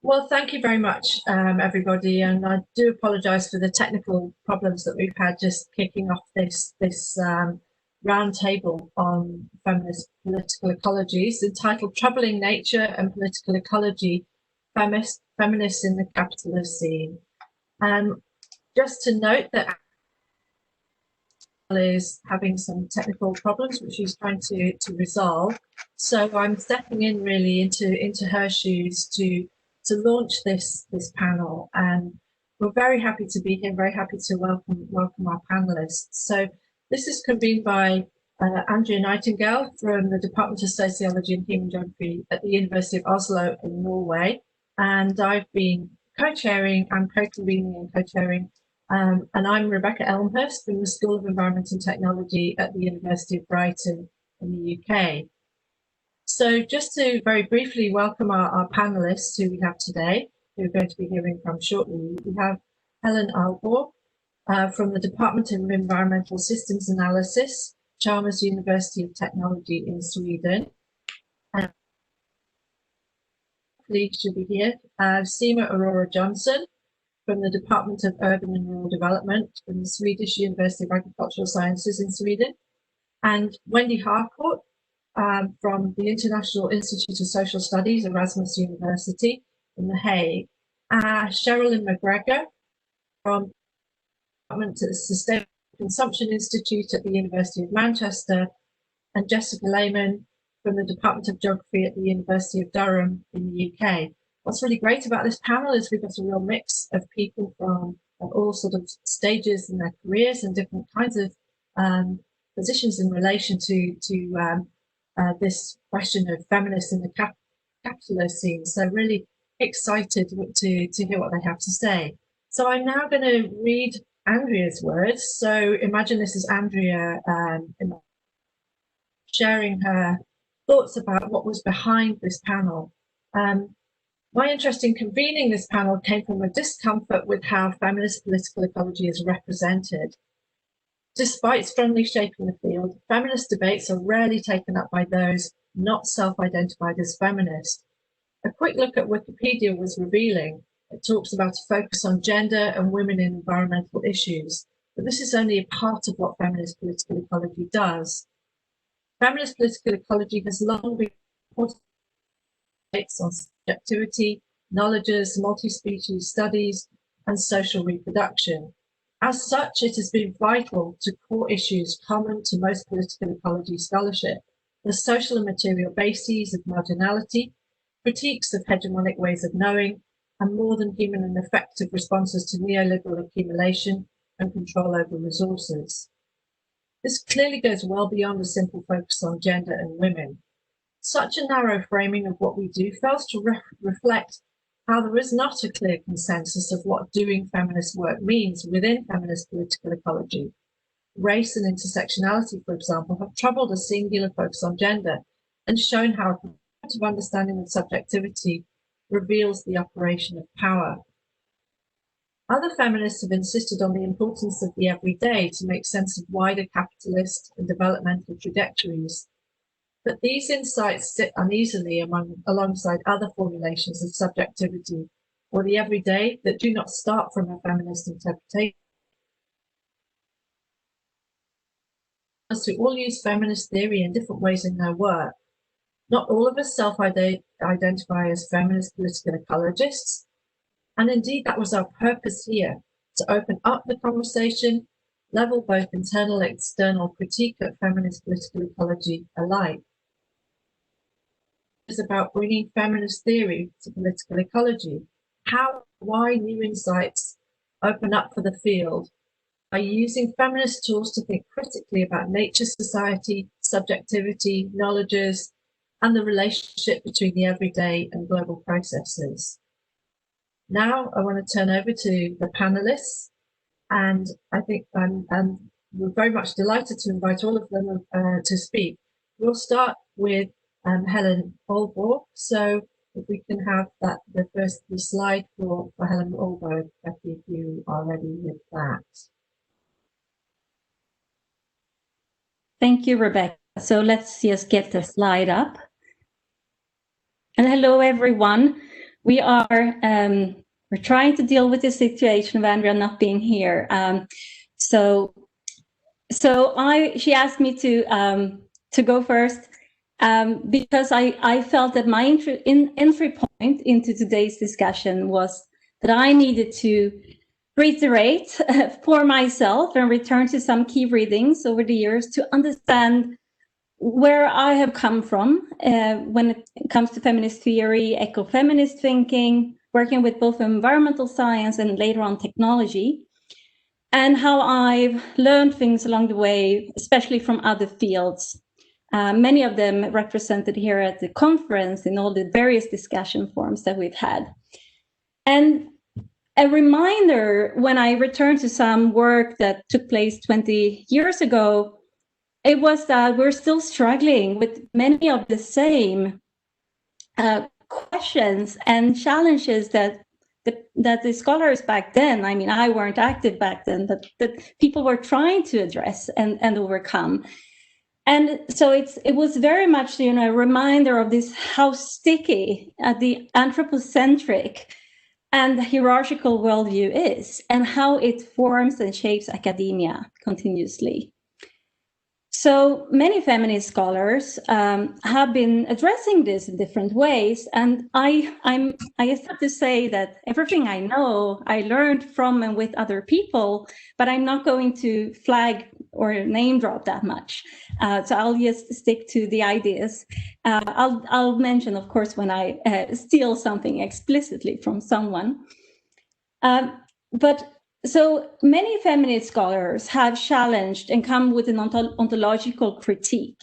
Well, thank you very much, everybody, and I do apologise for the technical problems that we've had just kicking off this roundtable on feminist political ecologies, entitled "Troubling Nature and Political Ecology: Feminists in the Capitalocene." Just to note that is having some technical problems, which she's trying to resolve. So I'm stepping in really into her shoes to launch this panel, and we're very happy to be here. Very happy to welcome our panelists. So this is convened by Andrea Nightingale from the Department of Sociology and Human Geography at the University of Oslo in Norway, and I've been co-chairing and co-convening and co-chairing. And I'm Rebecca Elmhirst from the School of Environment and Technology at the University of Brighton in the UK. So just to very briefly welcome our panelists who we have today, who we're going to be hearing from shortly. We have Helen Ahlborg from the Department of Environmental Systems Analysis, Chalmers University of Technology in Sweden. And colleagues should be here. Seema Arora-Jonsson from the Department of Urban and Rural Development from the Swedish University of Agricultural Sciences in Sweden. And Wendy Harcourt from the International Institute of Social Studies, Erasmus University in The Hague. Sherilyn Mcgregor from the Department of Sustainable Consumption Institute at the University of Manchester, and Jessica Layman from the Department of Geography at the University of Durham in the UK. What's really great about this panel is we've got a real mix of people from all sort of stages in their careers and different kinds of positions in relation to this question of feminists in the Capitalocene. So really excited to hear what they have to say. So I'm now going to read Andrea's words. So imagine this is Andrea sharing her thoughts about what was behind this panel. My interest in convening this panel came from a discomfort with how feminist political ecology is represented. Despite strongly shaping the field, feminist debates are rarely taken up by those not self-identified as feminist. A quick look at Wikipedia was revealing. It talks about a focus on gender and women in environmental issues, but this is only a part of what feminist political ecology does. Feminist political ecology has long been important on subjectivity, knowledges, multi-species studies, and social reproduction. As such, it has been vital to core issues common to most political ecology scholarship: the social and material bases of marginality, critiques of hegemonic ways of knowing, and more than human and effective responses to neoliberal accumulation and control over resources. This clearly goes well beyond a simple focus on gender and women. Such a narrow framing of what we do fails to reflect how there is not a clear consensus of what doing feminist work means within feminist political ecology. Race and intersectionality, for example, have troubled a singular focus on gender and shown how a comparative understanding of subjectivity reveals the operation of power. Other feminists have insisted on the importance of the everyday to make sense of wider capitalist and developmental trajectories. But these insights sit uneasily alongside other formulations of subjectivity or the everyday that do not start from a feminist interpretation. Who all use feminist theory in different ways in their work. Not all of us self-identify as feminist political ecologists, and indeed that was our purpose here, to open up the conversation, level both internal and external critique of feminist political ecology alike. Is about bringing feminist theory to political ecology. Why new insights open up for the field by using feminist tools to think critically about nature, society, subjectivity, knowledges, and the relationship between the everyday and global processes. Now I want to turn over to the panelists, and I think we're very much delighted to invite all of them to speak. We'll start with Helen Holborg. So if we can have the slide for Helen Holborg, Becky, if you are ready with that. Thank you, Rebecca. So let's just get the slide up. And hello, everyone. we're trying to deal with the situation of Andrea not being here. She asked me to go first because I felt that my entry point into today's discussion was that I needed to reiterate for myself and return to some key readings over the years to understand where I have come from when it comes to feminist theory, eco-feminist thinking, working with both environmental science and later on technology, and how I've learned things along the way, especially from other fields. Many of them represented here at the conference in all the various discussion forums that we've had. And a reminder, when I returned to some work that took place 20 years ago, it was that we're still struggling with many of the same questions and challenges that the scholars back then, I mean, I weren't active back then, but that people were trying to address and overcome. And so it was very much, you know, a reminder of this, how sticky the anthropocentric and hierarchical worldview is, and how it forms and shapes academia continuously. So many feminist scholars have been addressing this in different ways, and I have to say that everything I know, I learned from and with other people, but I'm not going to flag or name drop that much. So I'll just stick to the ideas. I'll mention, of course, when I steal something explicitly from someone. So many feminist scholars have challenged and come with an ontological critique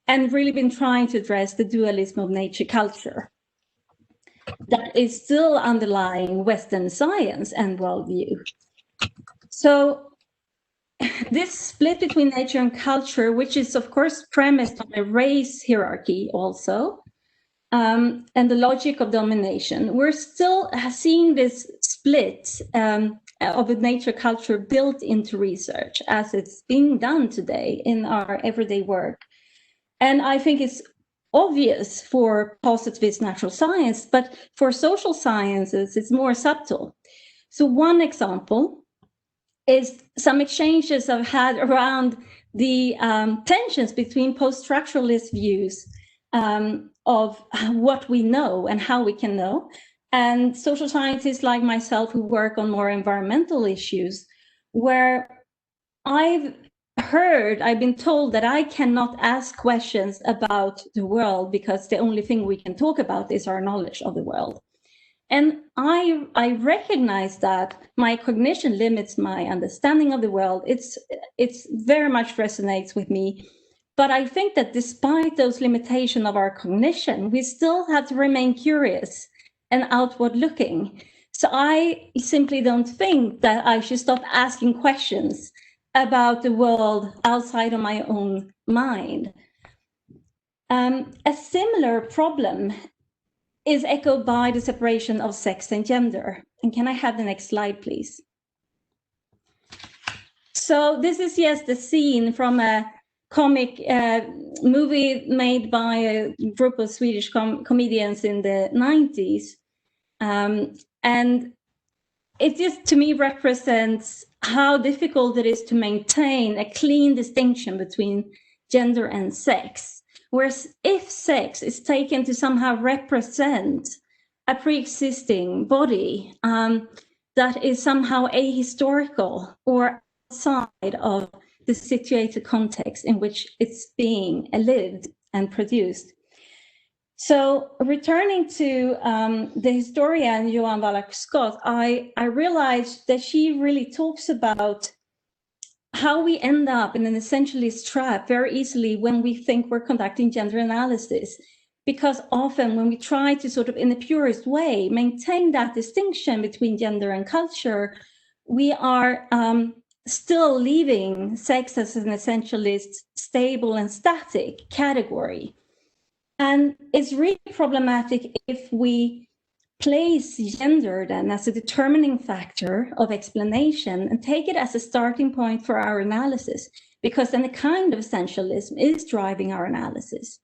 and really been trying to address the dualism of nature culture that is still underlying Western science and worldview. So this split between nature and culture, which is of course premised on a race hierarchy also, and the logic of domination, we're still seeing this split of a nature culture built into research as it's being done today in our everyday work. And I think it's obvious for positivist natural science, but for social sciences, it's more subtle. So one example is some exchanges I've had around the tensions between post-structuralist views of what we know and how we can know, and social scientists like myself who work on more environmental issues, where I've been told that I cannot ask questions about the world because the only thing we can talk about is our knowledge of the world. And I recognize that my cognition limits my understanding of the world. It's very much resonates with me. But I think that despite those limitations of our cognition, we still have to remain curious and outward looking. So I simply don't think that I should stop asking questions about the world outside of my own mind. A similar problem is echoed by the separation of sex and gender. And can I have the next slide, please? So this is just the scene from a comic movie made by a group of Swedish comedians in the 90s. And it just, to me, represents how difficult it is to maintain a clean distinction between gender and sex. Whereas if sex is taken to somehow represent a pre-existing body that is somehow ahistorical or outside of the situated context in which it's being lived and produced. So returning to the historian Johan Wallach-Scott, I realized that she really talks about how we end up in an essentialist trap very easily when we think we're conducting gender analysis. Because often when we try to sort of, in the purest way, maintain that distinction between gender and culture, we are still leaving sex as an essentialist, stable and static category. And it's really problematic if we place gender then as a determining factor of explanation and take it as a starting point for our analysis, because then a kind of essentialism is driving our analysis.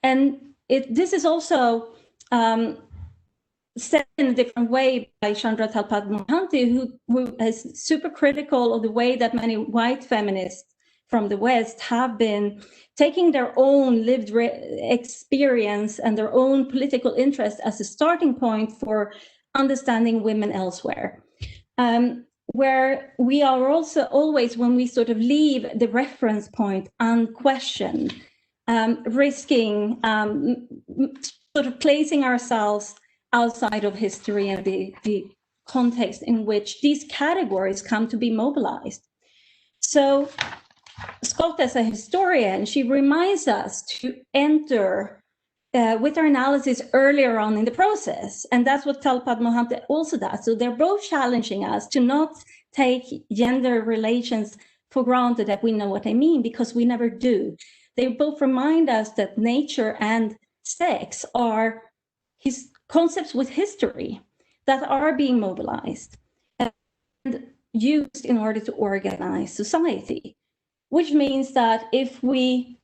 And this is also said in a different way by Chandra Talpad-Mohanty, who is super critical of the way that many white feminists from the West have been taking their own lived experience and their own political interest as a starting point for understanding women elsewhere. Where we are also always, when we sort of leave the reference point unquestioned, risking sort of placing ourselves outside of history and the context in which these categories come to be mobilized. So Scott, as a historian, she reminds us to enter with our analysis earlier on in the process. And that's what Talpad-Mohanty also does. So they're both challenging us to not take gender relations for granted that we know what they mean, because we never do. They both remind us that nature and sex are concepts with history that are being mobilized and used in order to organize society, which means that if we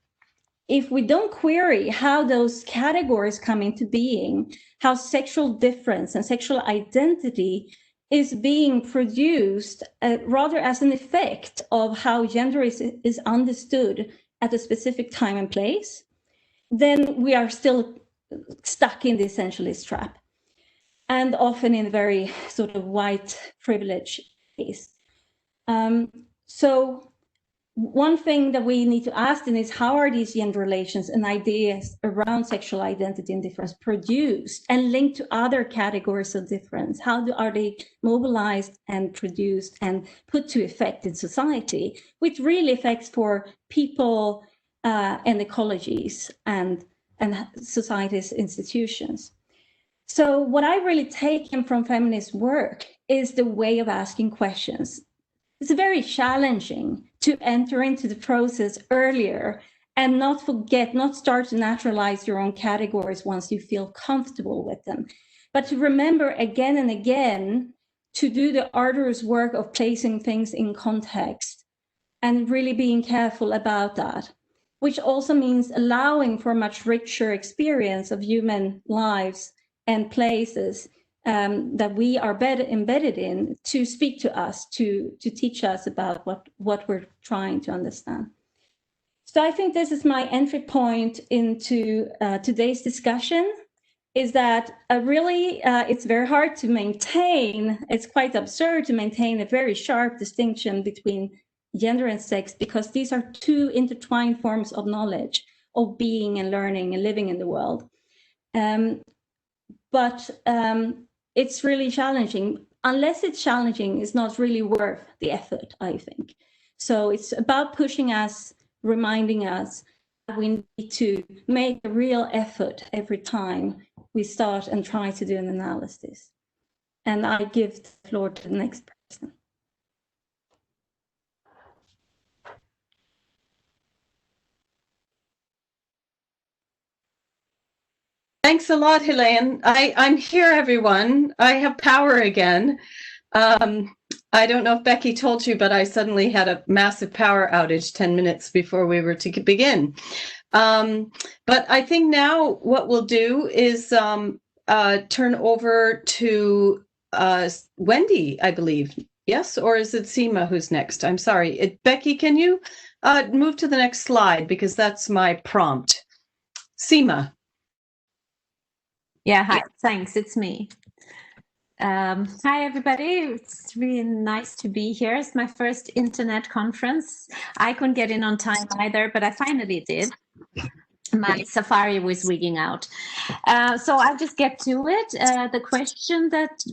don't query how those categories come into being, how sexual difference and sexual identity is being produced rather as an effect of how gender is understood at a specific time and place, then we are still stuck in the essentialist trap, and often in a very sort of white privilege case. So one thing that we need to ask then is, how are these gender relations and ideas around sexual identity and difference produced and linked to other categories of difference? How are they mobilized and produced and put to effect in society, with real effects for people and ecologies and society's institutions? So what I really taken from feminist work is the way of asking questions. It's very challenging to enter into the process earlier and not start to naturalize your own categories once you feel comfortable with them, but to remember again and again to do the arduous work of placing things in context and really being careful about that, which also means allowing for a much richer experience of human lives and places that we are better embedded in, to speak to us, to teach us about what we're trying to understand. So I think this is my entry point into today's discussion, is that really it's very hard to maintain, it's quite absurd to maintain a very sharp distinction between gender and sex, because these are two intertwined forms of knowledge, of being and learning and living in the world. But it's really challenging. Unless it's challenging, it's not really worth the effort, I think. So it's about pushing us, reminding us that we need to make a real effort every time we start and try to do an analysis. And I give the floor to the next person. Thanks a lot, Helene. I'm here, everyone. I have power again. I don't know if Becky told you, but I suddenly had a massive power outage 10 minutes before we were to begin. But I think now what we'll do is turn over to Wendy, I believe. Yes, or is it Seema who's next? I'm sorry. Becky, can you move to the next slide, because that's my prompt. Seema. Yeah, hi, thanks, it's me. Hi, everybody. It's really nice to be here. It's my first internet conference. I couldn't get in on time either, but I finally did. My Safari was wigging out. So I'll just get to it.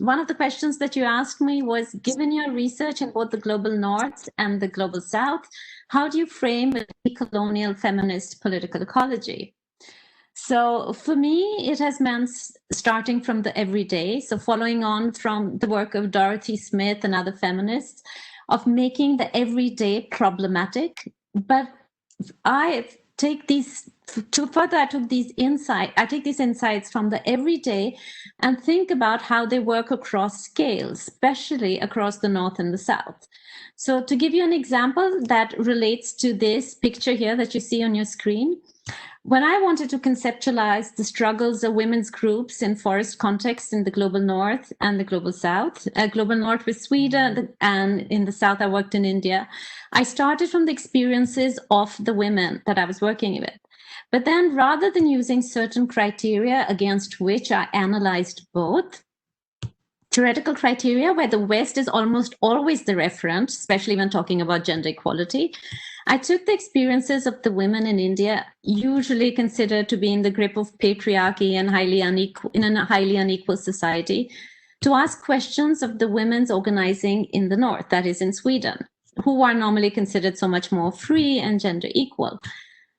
One of the questions that you asked me was, given your research in both the global North and the global South, how do you frame a decolonial feminist political ecology? So for me, it has meant starting from the everyday, so following on from the work of Dorothy Smith and other feminists, of making the everyday problematic. But I take these insights from the everyday and think about how they work across scales, especially across the North and the South. So to give you an example that relates to this picture here that you see on your screen, When I wanted to conceptualize the struggles of women's groups in forest context in the global north and the global south, global north with Sweden, and in the south I worked in India, I started from the experiences of the women that I was working with. But then rather than using certain criteria against which I analyzed both, theoretical criteria where the West is almost always the referent, especially when talking about gender equality, I took the experiences of the women in India, usually considered to be in the grip of patriarchy and in a highly unequal society, to ask questions of the women's organizing in the North, that is in Sweden, who are normally considered so much more free and gender equal.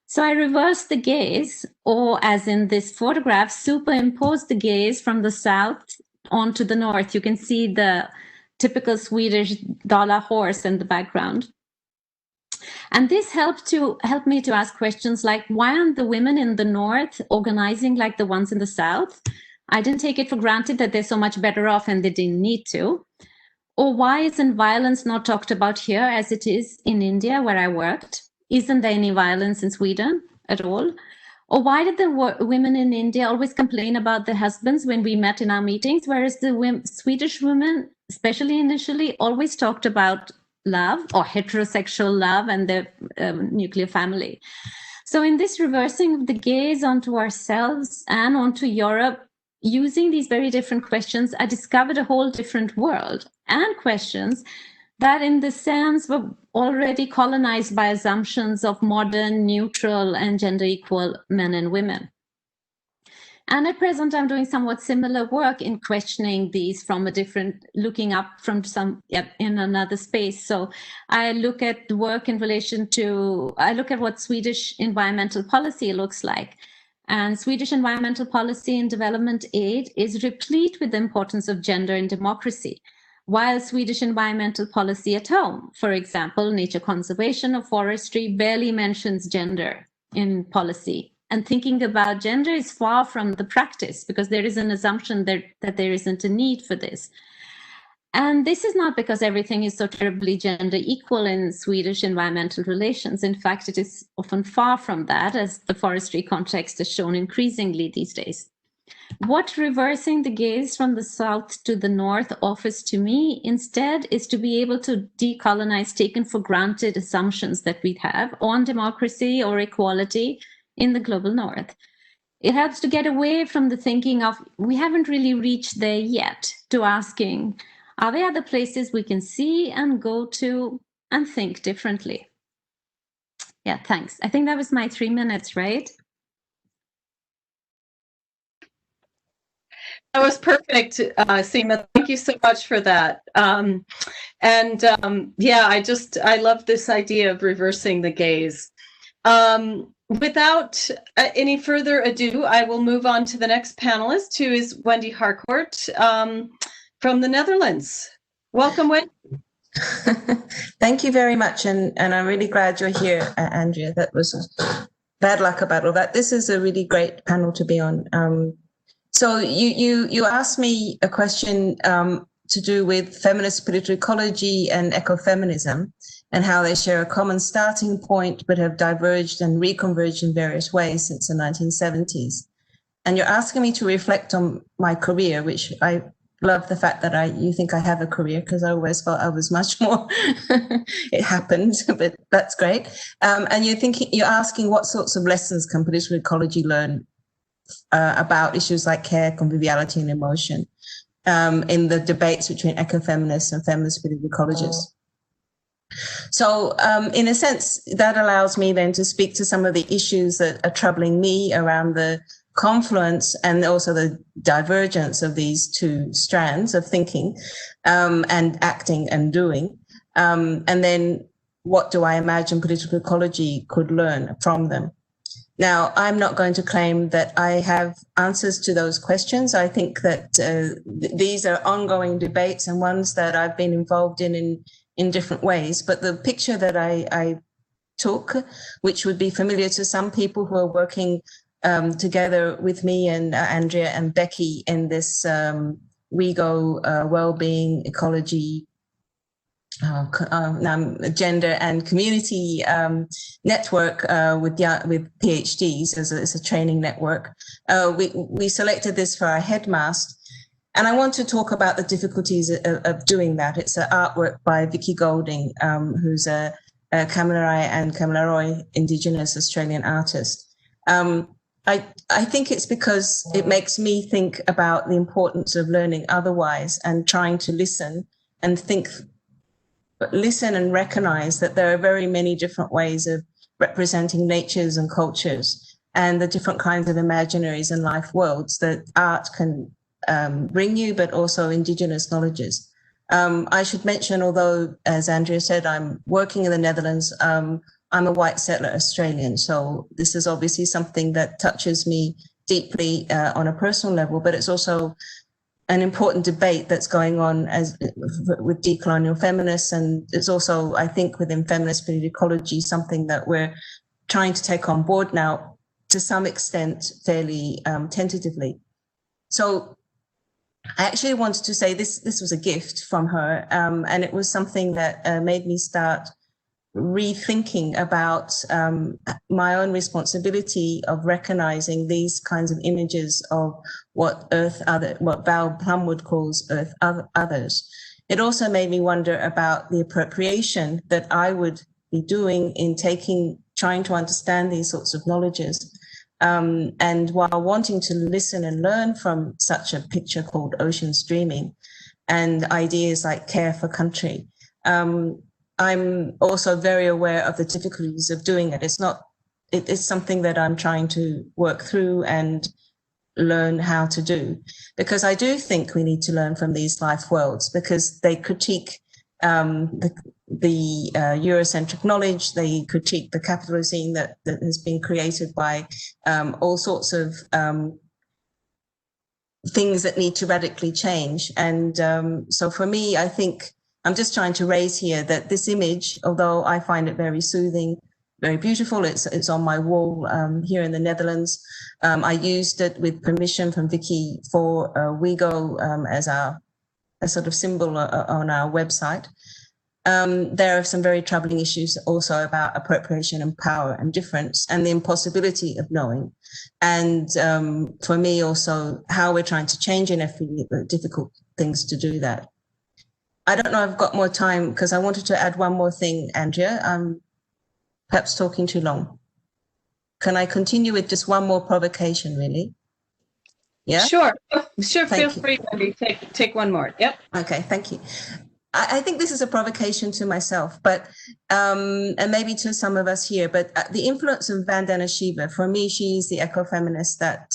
So I reversed the gaze, or as in this photograph, superimposed the gaze from the South onto the North. You can see the typical Swedish dollar horse in the background. And this helped me to ask questions like, why aren't the women in the North organizing like the ones in the South? I didn't take it for granted that they're so much better off and they didn't need to. Or why isn't violence not talked about here as it is in India where I worked? Isn't there any violence in Sweden at all? Or why did the women in India always complain about their husbands when we met in our meetings, whereas the Swedish women, especially initially, always talked about love or heterosexual love and their nuclear family? So in this reversing of the gaze onto ourselves and onto Europe, using these very different questions, I discovered a whole different world and questions that in the sense were already colonized by assumptions of modern, neutral, and gender equal men and women. And at present, I'm doing somewhat similar work in questioning these from a different, looking up from in another space. So I look at the work in relation to, I look at what Swedish environmental policy looks like. And Swedish environmental policy and development aid is replete with the importance of gender and democracy. While Swedish environmental policy at home, for example, nature conservation or forestry, barely mentions gender in policy. And thinking about gender is far from the practice because there is an assumption that there isn't a need for this. And this is not because everything is so terribly gender equal in Swedish environmental relations. In fact, it is often far from that, as the forestry context has shown increasingly these days. What reversing the gaze from the South to the North offers to me instead is to be able to decolonize taken for granted assumptions that we have on democracy or equality in the global North. It helps to get away from the thinking of, we haven't really reached there yet, to asking, are there other places we can see and go to and think differently? Yeah, thanks. I think that was my 3 minutes, right? That was perfect, Seema. Thank you so much for that. Yeah, I love this idea of reversing the gaze. Without any further ado, I will move on to the next panelist, who is Wendy Harcourt from the Netherlands. Welcome, Wendy. Thank you very much, and I'm really glad you're here, Andrea. That was bad luck about all that. This is a really great panel to be on. So you asked me a question to do with feminist political ecology and ecofeminism, and how they share a common starting point but have diverged and reconverged in various ways since the 1970s. And you're asking me to reflect on my career, which I love the fact that you think I have a career, because I always felt I was much more. It happened, but that's great. And you're asking what sorts of lessons can political ecology learn about issues like care, conviviality, and emotion in the debates between ecofeminists and feminist political ecologists. So in a sense, that allows me then to speak to some of the issues that are troubling me around the confluence and also the divergence of these two strands of thinking and acting and doing. And then what do I imagine political ecology could learn from them? Now, I'm not going to claim that I have answers to those questions. I think that these are ongoing debates and ones that I've been involved in different ways. But the picture that I took, which would be familiar to some people who are working together with me and Andrea and Becky in this WeGo Wellbeing Ecology gender and community network with PhDs as a training network. We selected this for our headmast. And I want to talk about the difficulties of doing that. It's an artwork by Vicky Golding, who's a Kamilaroi and Kamilaroi Indigenous Australian artist. I think it's because it makes me think about the importance of learning otherwise and trying to listen and listen and recognize that there are very many different ways of representing natures and cultures and the different kinds of imaginaries and life worlds that art can bring you, but also Indigenous knowledges. I should mention, although, as Andrea said, I'm working in the Netherlands, I'm a white settler Australian. So this is obviously something that touches me deeply on a personal level, but it's also an important debate that's going on with decolonial feminists. And it's also, I think, within feminist political ecology, something that we're trying to take on board now to some extent, fairly tentatively. So I actually wanted to say this was a gift from her, and it was something that made me start rethinking about my own responsibility of recognizing these kinds of images of what Val Plumwood calls earth others. It also made me wonder about the appropriation that I would be doing in trying to understand these sorts of knowledges. And while wanting to listen and learn from such a picture called Oceans Dreaming and ideas like care for country, I'm also very aware of the difficulties of doing it. It's something that I'm trying to work through and learn how to do, because I do think we need to learn from these life worlds, because they critique the Eurocentric knowledge, they critique the Capitalocene that has been created by all sorts of things that need to radically change. And so for me, I think I'm just trying to raise here that this image, although I find it very soothing, very beautiful, it's on my wall here in the Netherlands. I used it with permission from Vicky for WeGo as a sort of symbol on our website. There are some very troubling issues also about appropriation and power and difference and the impossibility of knowing. And for me also, how we're trying to change NFP, difficult things to do that. I don't know, I've got more time because I wanted to add one more thing, Andrea. I'm perhaps talking too long. Can I continue with just one more provocation, really? Yeah? Sure, feel free, Wendy. Take one more. Yep. Okay, thank you. I think this is a provocation to myself, but and maybe to some of us here, but the influence of Vandana Shiva, for me, she's the eco-feminist that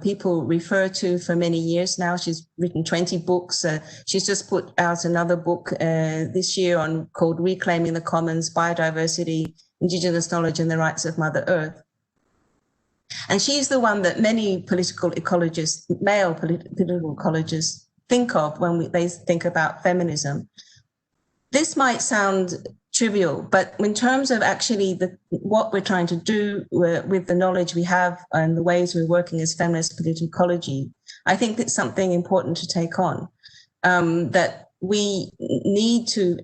people refer to for many years now. She's written 20 books. She's just put out another book this year called Reclaiming the Commons, Biodiversity, Indigenous Knowledge and the Rights of Mother Earth. And she's the one that many political ecologists, male political ecologists, think of when they think about feminism. This might sound trivial, but in terms of actually what we're trying to do with the knowledge we have and the ways we're working as feminist political ecology, I think it's something important to take on, that we need to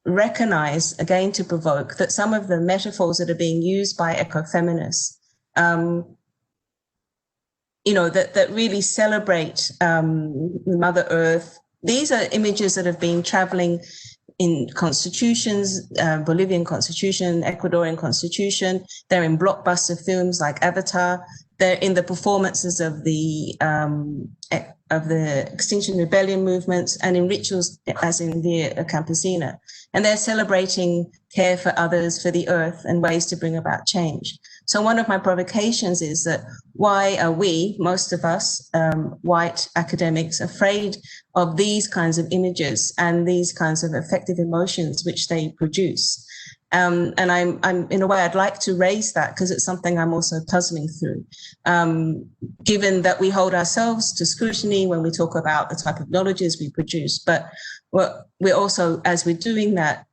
recognize, again to provoke, that some of the metaphors that are being used by ecofeminists that really celebrate Mother Earth. These are images that have been traveling in constitutions, Bolivian constitution, Ecuadorian constitution. They're in blockbuster films like Avatar. They're in the performances of the Extinction Rebellion movements and in rituals as in Via Campesina. And they're celebrating care for others, for the earth, and ways to bring about change. So one of my provocations is that why are we, most of us, white academics, afraid of these kinds of images and these kinds of affective emotions which they produce? And I'm in a way, I'd like to raise that because it's something I'm also puzzling through, given that we hold ourselves to scrutiny when we talk about the type of knowledges we produce, but we're also, as we're doing that,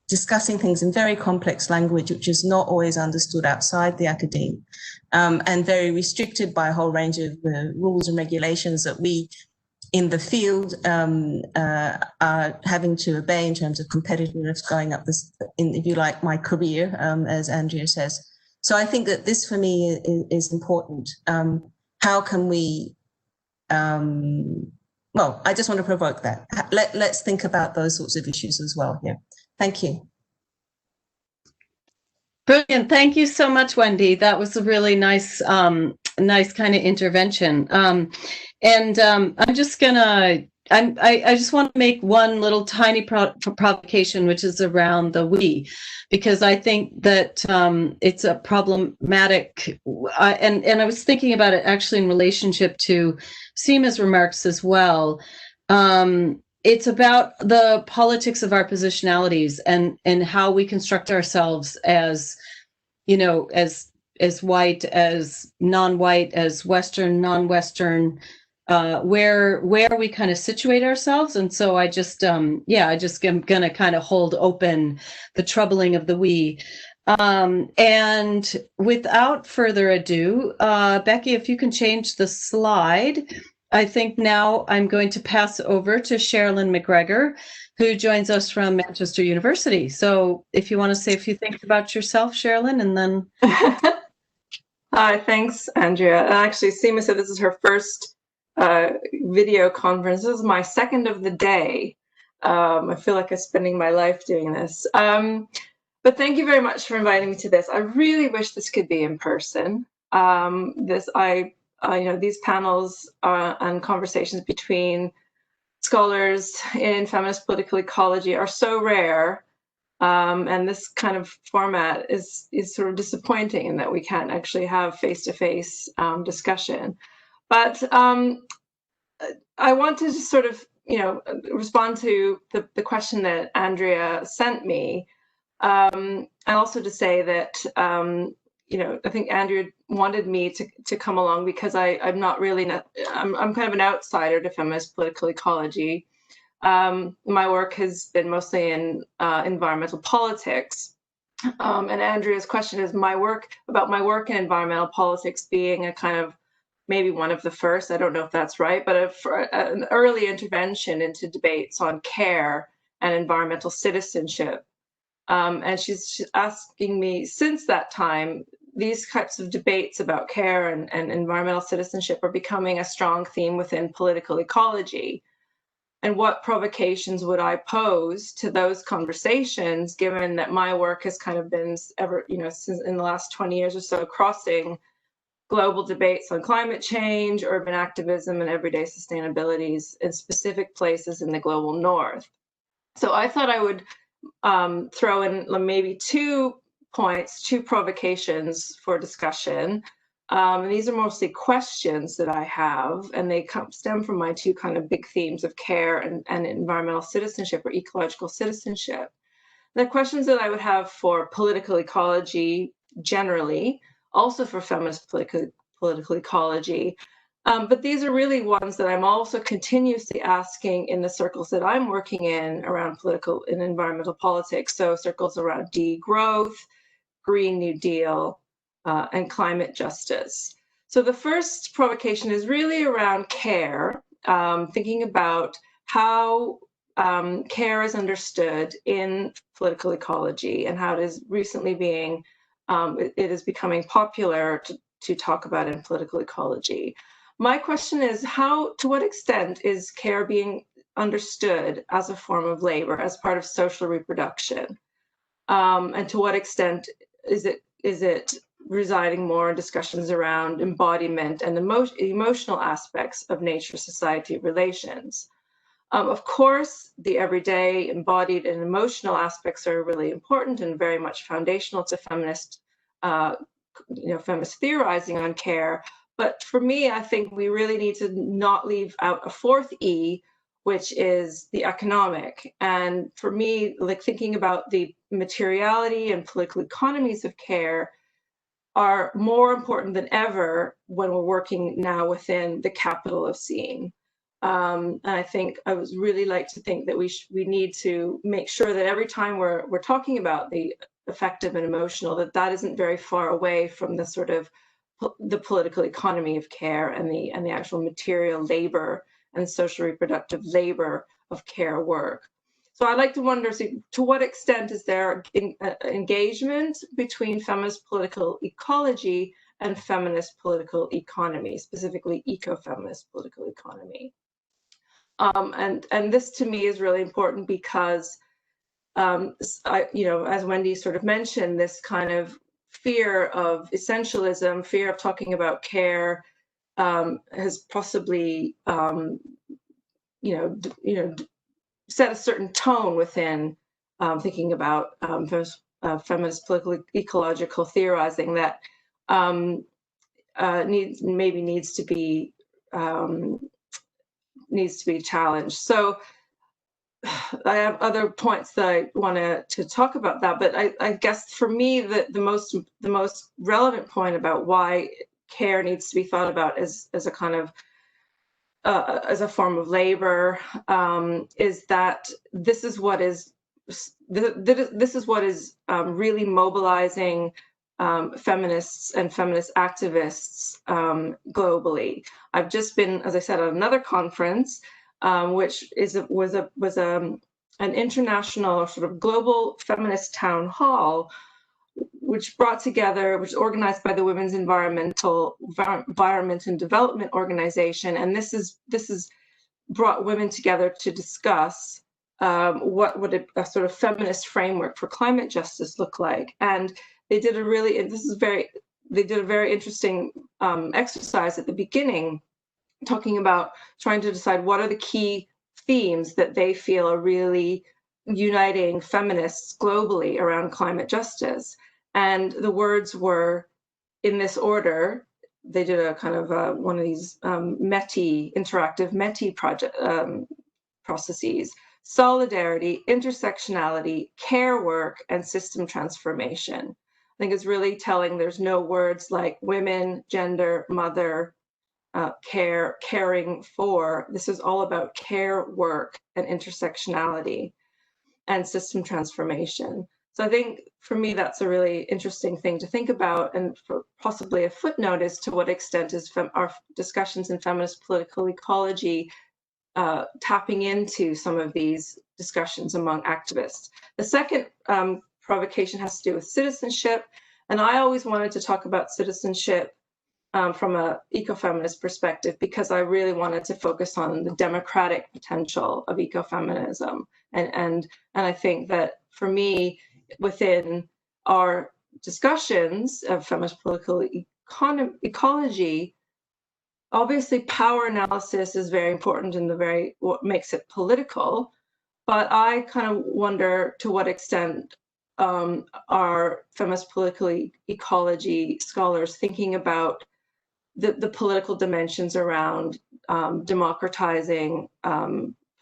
discussing things in very complex language, which is not always understood outside the academe, and very restricted by a whole range of rules and regulations that we in the field are having to obey in terms of competitiveness going up this, if you like, my career, as Andrea says. So I think that this for me is important. How can we, well, I just want to provoke that. Let's think about those sorts of issues as well here. Thank you. Brilliant. Thank you so much, Wendy. That was a really nice, nice kind of intervention. I'm just gonna, I just want to make one little tiny provocation, which is around the we, because I think that it's a problematic, and I was thinking about it actually in relationship to Seema's remarks as well. It's about the politics of our positionalities and how we construct ourselves as, you know, as white, as non-white, as Western, non-Western, where we kind of situate ourselves. And so I just, yeah, I just am going to kind of hold open the troubling of the we. And without further ado, Becky, if you can change the slide. I think now I'm going to pass over to Sherilyn Mcgregor, who joins us from Manchester University. So if you want to say a few things about yourself, Sherilyn, and then... Hi, thanks, Andrea. Actually, Seema said this is her first video conference. This is my second of the day. I feel like I'm spending my life doing this. But thank you very much for inviting me to this. I really wish this could be in person. You know, these panels and conversations between scholars in feminist political ecology are so rare, and this kind of format is sort of disappointing in that we can't actually have face-to-face discussion. But I want to just sort of, you know, respond to the question that Andrea sent me, and also to say that you know, I think Andrea wanted me to come along because I'm not really, I'm kind of an outsider to feminist political ecology. My work has been mostly in environmental politics. And Andrea's question is about my work in environmental politics being a kind of, maybe one of the first, I don't know if that's right, but an early intervention into debates on care and environmental citizenship. And she's asking me since that time, these types of debates about care and environmental citizenship are becoming a strong theme within political ecology. And what provocations would I pose to those conversations, given that my work has kind of been you know, since in the last 20 years or so, crossing global debates on climate change, urban activism, and everyday sustainabilities in specific places in the global north. So I thought I would throw in maybe 2 points, 2 provocations for discussion. And these are mostly questions that I have, and they stem from my 2 kind of big themes of care and environmental citizenship or ecological citizenship. The questions that I would have for political ecology generally, also for feminist political ecology, but these are really ones that I'm also continuously asking in the circles that I'm working in around political and environmental politics. So circles around degrowth, Green New Deal, and climate justice. So the first provocation is really around care, thinking about how care is understood in political ecology and how it is recently being, it is becoming popular to talk about in political ecology. My question is to what extent is care being understood as a form of labor, as part of social reproduction? And to what extent is it residing more in discussions around embodiment and emotional aspects of nature-society relations? Of course, the everyday embodied and emotional aspects are really important and very much foundational to feminist, feminist theorizing on care. But for me, I think we really need to not leave out a 4th E, which is the economic. And for me, like thinking about the materiality and political economies of care are more important than ever when we're working now within the Capitalocene. And I think I would really like to think that we need to make sure that every time we're talking about the affective and emotional, that isn't very far away from the sort of the political economy of care and the actual material labor and social reproductive labor of care work. So I'd like to wonder, to what extent is there engagement between feminist political ecology and feminist political economy, specifically eco-feminist political economy? And this to me is really important because, as Wendy sort of mentioned, this kind of fear of essentialism, fear of talking about care, has possibly, set a certain tone within thinking about feminist political ecological theorizing that needs to be challenged. So I have other points that I want to talk about that, but I guess for me the most relevant point about why care needs to be thought about as a kind of as a form of labor is that this is what is really mobilizing feminists and feminist activists globally. I've just been, as I said, at another conference, which was an international sort of global feminist town hall, which was organized by the Women's Environment and Development Organization, and this is brought women together to discuss what would a sort of feminist framework for climate justice look like. And they did a very interesting exercise at the beginning, talking about trying to decide what are the key themes that they feel are really uniting feminists globally around climate justice. And the words were in this order. They did a kind of one of these interactive METI project processes: solidarity, intersectionality, care work, and system transformation. I think it's really telling there's no words like women, gender, mother, care, caring for. This is all about care work and intersectionality and system transformation. So I think for me, that's a really interesting thing to think about, and for possibly a footnote as to what extent is our discussions in feminist political ecology tapping into some of these discussions among activists. The second provocation has to do with citizenship, and I always wanted to talk about citizenship from an ecofeminist perspective because I really wanted to focus on the democratic potential of ecofeminism, and I think that for me, within our discussions of feminist political ecology, obviously power analysis is very important and what makes it political, but I kind of wonder to what extent are feminist political ecology scholars thinking about the political dimensions around democratizing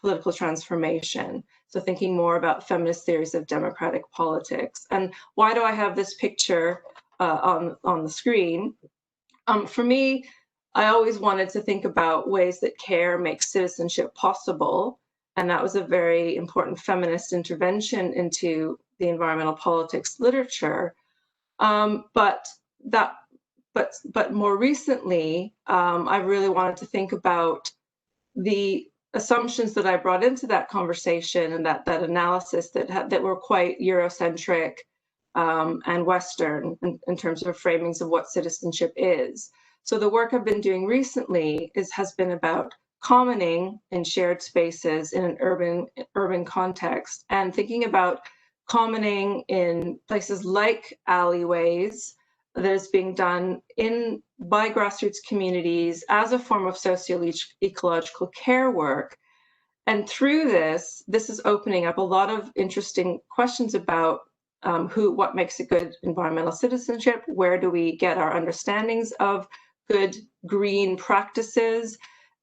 political transformation. So thinking more about feminist theories of democratic politics. And why do I have this picture on the screen? For me, I always wanted to think about ways that care makes citizenship possible. And that was a very important feminist intervention into the environmental politics literature. But more recently, I really wanted to think about the assumptions that I brought into that conversation and that analysis that were quite Eurocentric and Western in terms of framings of what citizenship is. So the work I've been doing recently has been about commoning in shared spaces in an urban context, and thinking about commoning in places like alleyways that is being done by grassroots communities as a form of socio-ecological care work. And through this is opening up a lot of interesting questions about what makes a good environmental citizenship, where do we get our understandings of good green practices,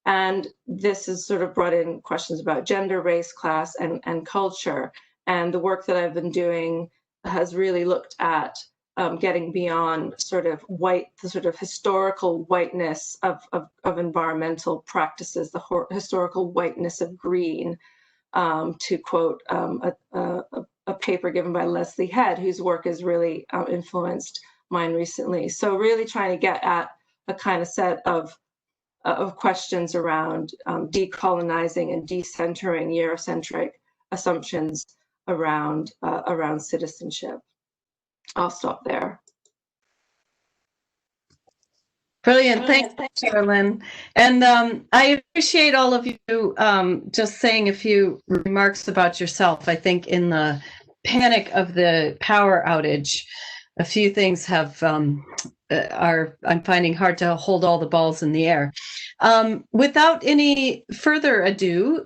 and this has sort of brought in questions about gender, race, class, and culture. And the work that I've been doing has really looked at getting beyond the sort of historical whiteness of environmental practices, the historical whiteness of green, to quote a paper given by Leslie Head, whose work has really influenced mine recently. So really trying to get at a kind of set of of questions around decolonizing and decentering Eurocentric assumptions around citizenship. I'll stop there. Brilliant. Thanks, Sherilyn. And I appreciate all of you just saying a few remarks about yourself. I think in the panic of the power outage, a few things have I'm finding hard to hold all the balls in the air. Without any further ado,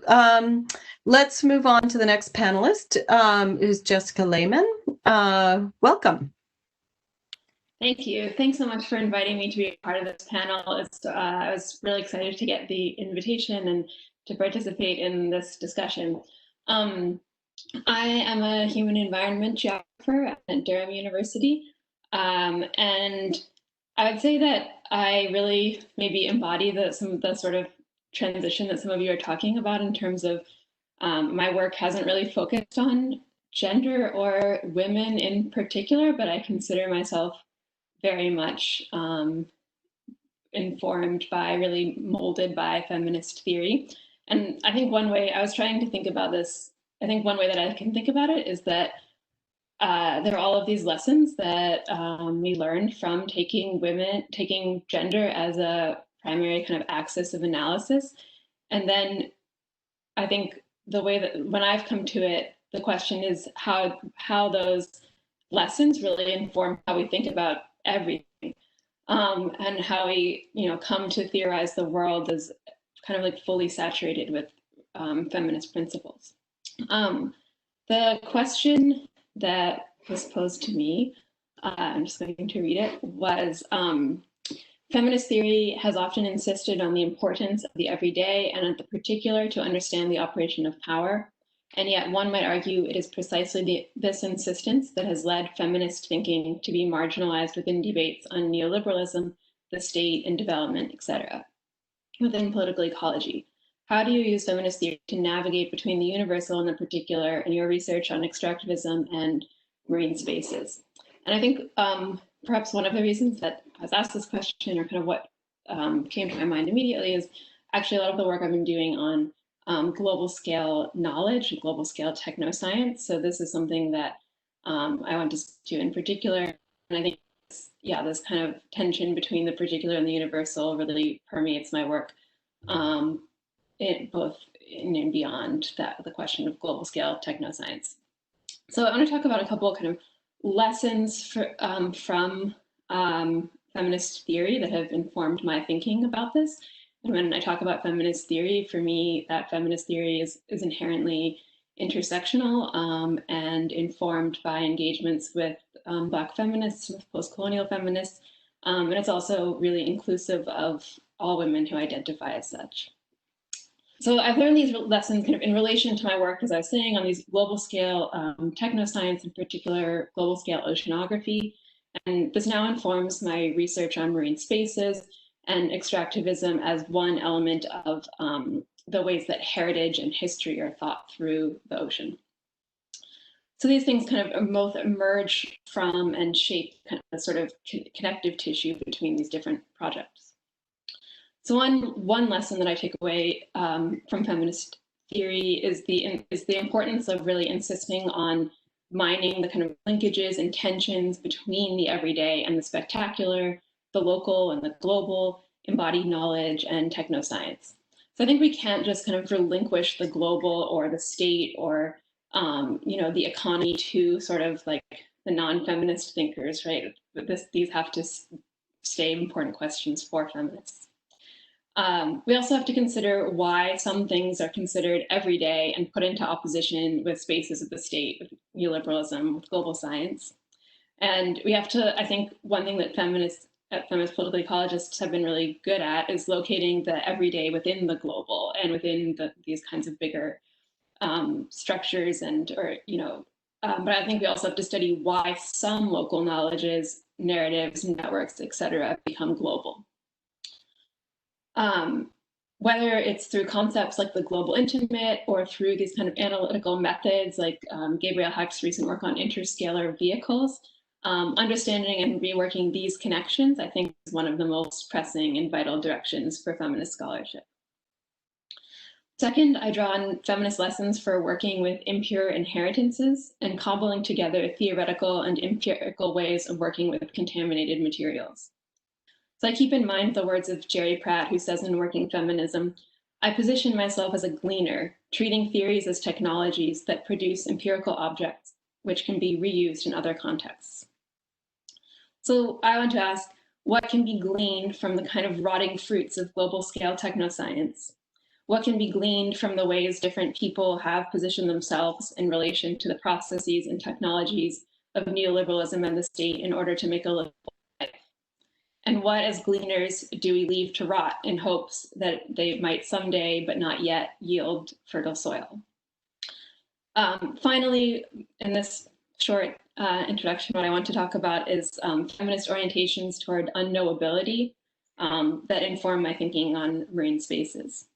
let's move on to the next panelist, who's Jessica Layman. Welcome. Thank you. Thanks so much for inviting me to be a part of this panel. I was really excited to get the invitation and to participate in this discussion. I am a human environment geographer at Durham University, and I would say that I really maybe embody some of the sort of transition that some of you are talking about in terms of my work hasn't really focused on gender or women in particular, but I consider myself very much informed by, really molded by feminist theory. And I think one way I was trying to think about this, I think one way that I can think about it is that there are all of these lessons that we learned from taking gender as a primary kind of axis of analysis. And then I think the way that when I've come to it, the question is how those lessons really inform how we think about everything, and how we come to theorize the world as kind of like fully saturated with feminist principles. The question that was posed to me, I'm just going to read it, was feminist theory has often insisted on the importance of the everyday and of the particular to understand the operation of power. And yet one might argue it is precisely this insistence that has led feminist thinking to be marginalized within debates on neoliberalism, the state, and development, etc. Within political ecology, how do you use feminist theory to navigate between the universal and the particular in your research on extractivism and marine spaces? And I think perhaps one of the reasons that I was asked this question, or kind of what came to my mind immediately, is actually a lot of the work I've been doing on global scale knowledge, global scale technoscience. So this is something that I want to do in particular. And I think, this kind of tension between the particular and the universal really permeates my work, both in and beyond the question of global scale technoscience. So I want to talk about a couple of kind of lessons from feminist theory that have informed my thinking about this. And when I talk about feminist theory, for me, that feminist theory is inherently intersectional and informed by engagements with Black feminists, with post-colonial feminists, and it's also really inclusive of all women who identify as such. So I've learned these lessons kind of in relation to my work, as I was saying, on these global scale technoscience, in particular global scale oceanography. And this now informs my research on marine spaces and extractivism as one element of the ways that heritage and history are thought through the ocean. So these things kind of both emerge from and shape kind of a sort of connective tissue between these different projects. So one lesson that I take away from feminist theory is the importance of really insisting on mining the kind of linkages and tensions between the everyday and the spectacular, the local and the global, embodied knowledge and technoscience. So I think we can't just kind of relinquish the global or the state or the economy to sort of like the non-feminist thinkers, right? But these have to stay important questions for feminists. We also have to consider why some things are considered everyday and put into opposition with spaces of the state, with neoliberalism, with global science. And we have to, I think, one thing that feminist political ecologists have been really good at is locating the everyday within the global and within these kinds of bigger structures but I think we also have to study why some local knowledges, narratives, networks, etc., become global. Whether it's through concepts like the global intimate or through these kind of analytical methods like Gabriel Hecht's recent work on interscalar vehicles, Understanding and reworking these connections, I think, is one of the most pressing and vital directions for feminist scholarship. Second, I draw on feminist lessons for working with impure inheritances and cobbling together theoretical and empirical ways of working with contaminated materials. So I keep in mind the words of Jerry Pratt, who says in Working Feminism, "I position myself as a gleaner, treating theories as technologies that produce empirical objects, which can be reused in other contexts." So I want to ask, what can be gleaned from the kind of rotting fruits of global scale technoscience? What can be gleaned from the ways different people have positioned themselves in relation to the processes and technologies of neoliberalism and the state in order to make a livable life? And what, as gleaners, do we leave to rot in hopes that they might someday, but not yet, yield fertile soil? Finally, in this short introduction, what I want to talk about is feminist orientations toward unknowability that inform my thinking on marine spaces.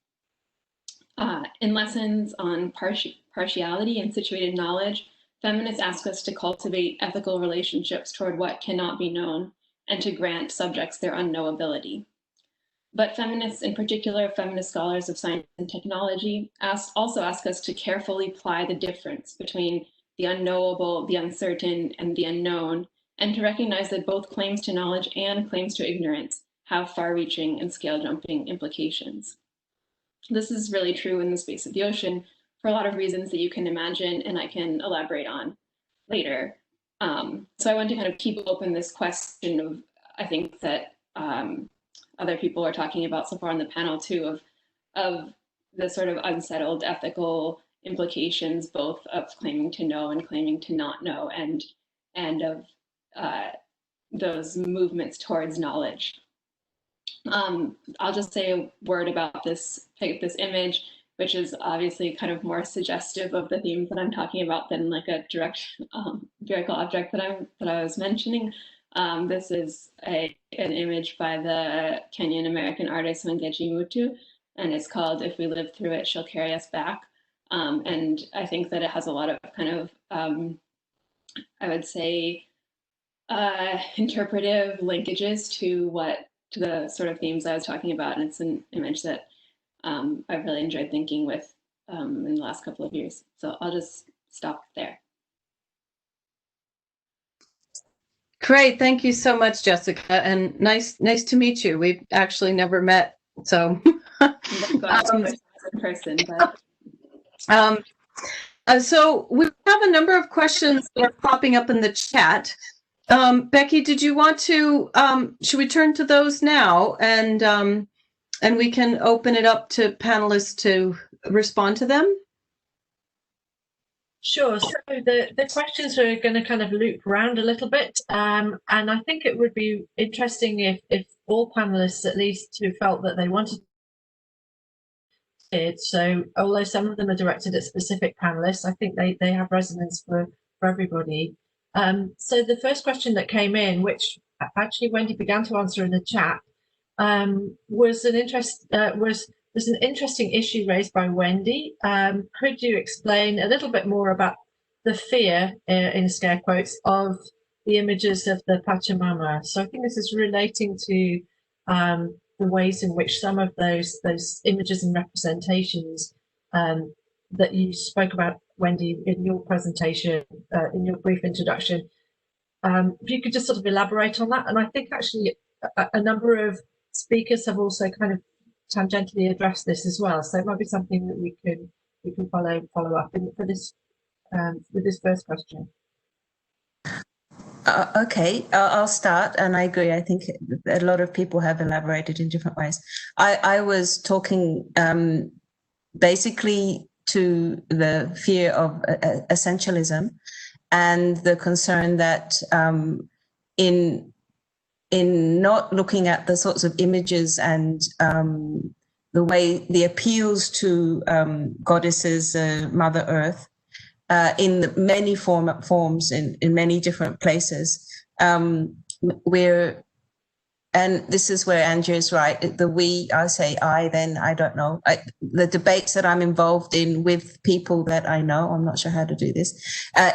In lessons on partiality and situated knowledge, feminists ask us to cultivate ethical relationships toward what cannot be known and to grant subjects their unknowability. But feminists, in particular, feminist scholars of science and technology, also ask us to carefully ply the difference between the unknowable, the uncertain, and the unknown, and to recognize that both claims to knowledge and claims to ignorance have far-reaching and scale-jumping implications. This is really true in the space of the ocean for a lot of reasons that you can imagine and I can elaborate on later. So I want to kind of keep open this question of, I think that other people are talking about so far on the panel too, of the sort of unsettled ethical implications, both of claiming to know and claiming to not know, and of those movements towards knowledge. I'll just say a word about this image, which is obviously kind of more suggestive of the themes that I'm talking about than like a direct empirical object that I was mentioning. This is an image by the Kenyan American artist Wangechi Mutu, and it's called "If We Live Through It, She'll Carry Us Back." And I think that it has a lot of kind of, I would say, interpretive linkages to the sort of themes I was talking about. And it's an image that I've really enjoyed thinking with in the last couple of years. So I'll just stop there. Great, thank you so much, Jessica, and nice to meet you. We've actually never met, so. In person, but. So we have a number of questions that are popping up in the chat. Becky, did you want to, should we turn to those now and we can open it up to panelists to respond to them? Sure. So the questions are going to kind of loop around a little bit. And I think it would be interesting if all panelists, at least who felt that they wanted to. So although some of them are directed at specific panelists, I think they have resonance for everybody. So the first question that came in, which actually Wendy began to answer in the chat, was an interesting issue raised by Wendy. Could you explain a little bit more about the fear, in scare quotes, of the images of the Pachamama? So I think this is relating to the ways in which some of those images and representations that you spoke about, Wendy, in your presentation, in your brief introduction. If you could just sort of elaborate on that. And I think actually a number of speakers have also kind of tangentially addressed this as well. So it might be something that we can follow up for this with this first question. Okay, I'll start, and I agree. I think a lot of people have elaborated in different ways. I was talking basically to the fear of essentialism and the concern that in not looking at the sorts of images and the way the appeals to goddesses, Mother Earth, in the many forms in many different places, and this is where Andrea is right. The we, I say I, then I don't know. The debates that I'm involved in with people that I know, I'm not sure how to do this,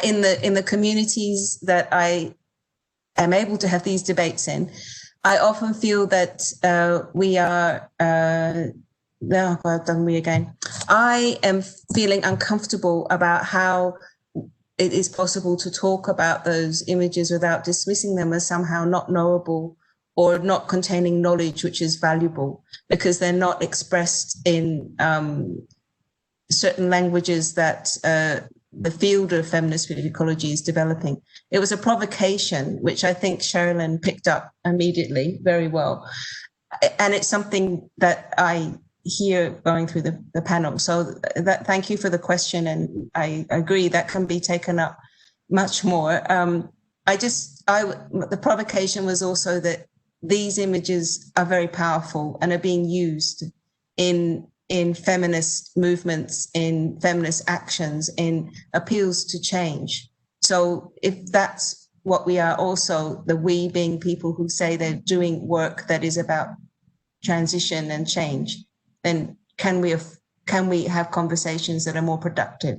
in the communities that I am able to have these debates in, I often feel that we are, oh, I've done we again. I am feeling uncomfortable about how it is possible to talk about those images without dismissing them as somehow not knowable or not containing knowledge which is valuable, because they're not expressed in certain languages that the field of feminist ecology is developing. It was a provocation, which I think Sherilyn picked up immediately very well. And it's something that I hear going through the panel. So thank you for the question. And I agree that can be taken up much more. The provocation was also that these images are very powerful and are being used in feminist movements, in feminist actions, in appeals to change. So if that's what we are, also the we being people who say they're doing work that is about transition and change, then can we have conversations that are more productive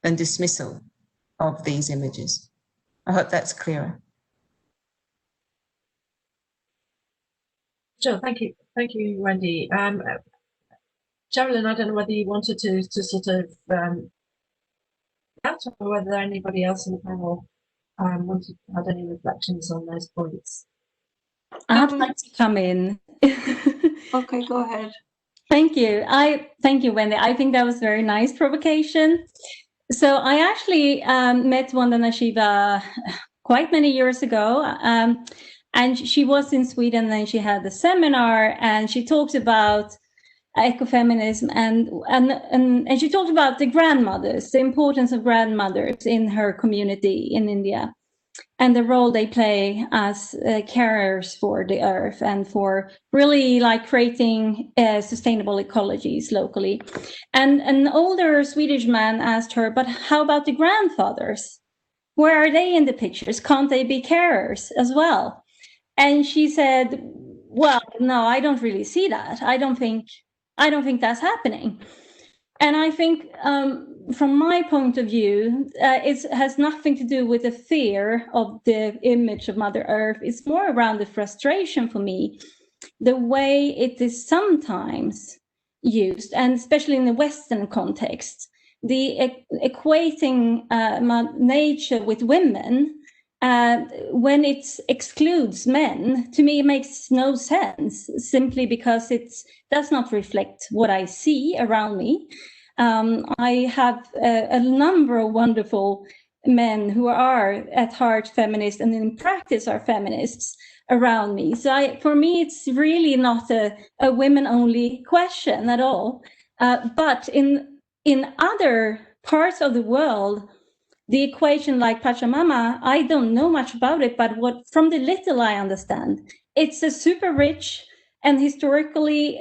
than dismissal of these images? I hope that's clearer. Sure, thank you, Wendy. Sherilyn, I don't know whether you wanted to sort of add, or whether anybody else in the panel wanted to add any reflections on those points. I'd like to come in. Okay, go ahead. Thank you. Thank you, Wendy. I think that was very nice provocation. So I actually met Vandana Shiva quite many years ago. And she was in Sweden, and she had a seminar, and she talked about ecofeminism, and she talked about the grandmothers, the importance of grandmothers in her community in India, and the role they play as carers for the earth and for really like creating sustainable ecologies locally. And an older Swedish man asked her, but how about the grandfathers? Where are they in the pictures? Can't they be carers as well? And she said, well, no, I don't really see that. I don't think that's happening. And I think from my point of view, it has nothing to do with the fear of the image of Mother Earth. It's more around the frustration for me, the way it is sometimes used, and especially in the Western context, the equating nature with women. When it excludes men, to me, it makes no sense, simply because it does not reflect what I see around me. I have a number of wonderful men who are at heart feminists and in practice are feminists around me. So for me, it's really not a women-only question at all. But in other parts of the world, the equation like Pachamama, I don't know much about it, but from the little I understand, it's a super rich and historically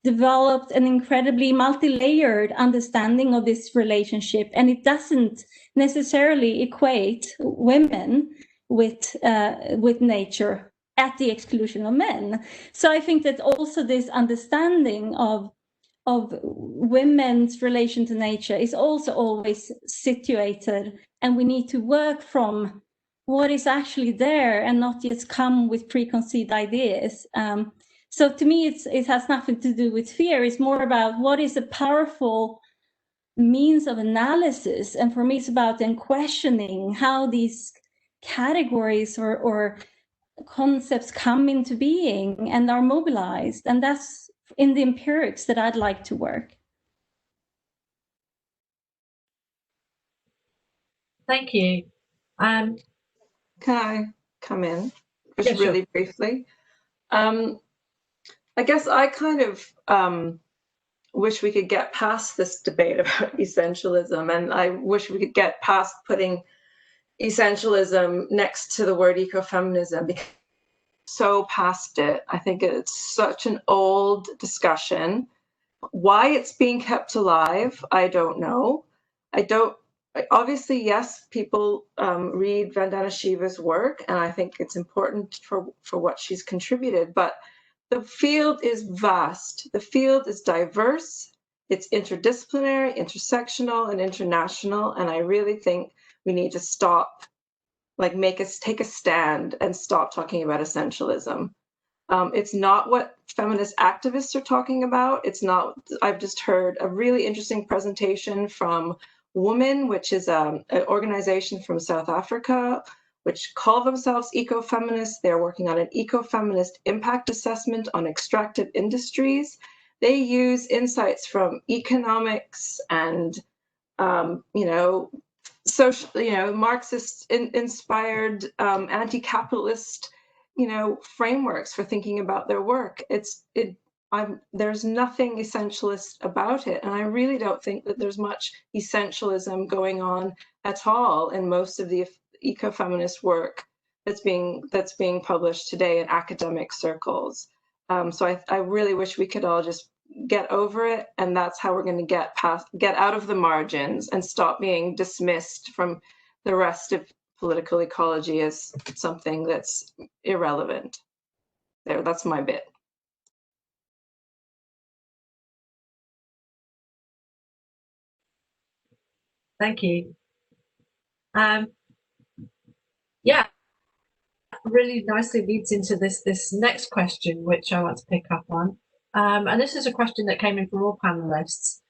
developed and incredibly multi-layered understanding of this relationship. And it doesn't necessarily equate women with nature at the exclusion of men. So I think that also this understanding of women's relation to nature is also always situated, and we need to work from what is actually there and not just come with preconceived ideas. So to me, it has nothing to do with fear. It's more about what is a powerful means of analysis. And for me, it's about then questioning how these categories or concepts come into being and are mobilized. And that's in the empirics that I'd like to work. Thank you. Can I come in just really briefly? I guess I kind of wish we could get past this debate about essentialism, and I wish we could get past putting essentialism next to the word ecofeminism, because so past it. I think it's such an old discussion. Why it's being kept alive, I don't know. Obviously, yes, people read Vandana Shiva's work, and I think it's important for what she's contributed, but the field is vast. The field is diverse. It's interdisciplinary, intersectional, and international, and I really think we need to stop like take a stand and stop talking about essentialism. It's not what feminist activists are talking about. It's not. I've just heard a really interesting presentation from Women, which is an organization from South Africa, which call themselves Eco-Feminists. They're working on an eco-feminist impact assessment on extractive industries. They use insights from economics and, social, Marxist inspired anti-capitalist, frameworks for thinking about their work. There's nothing essentialist about it, and I really don't think that there's much essentialism going on at all in most of the ecofeminist work that's being published today in academic circles. So I really wish we could all just get over it, and that's how we're going to get out of the margins and stop being dismissed from the rest of political ecology as something that's irrelevant. That's my bit. Thank you. Yeah, really nicely leads into this next question, which I want to pick up on. And this is a question that came in from all panelists.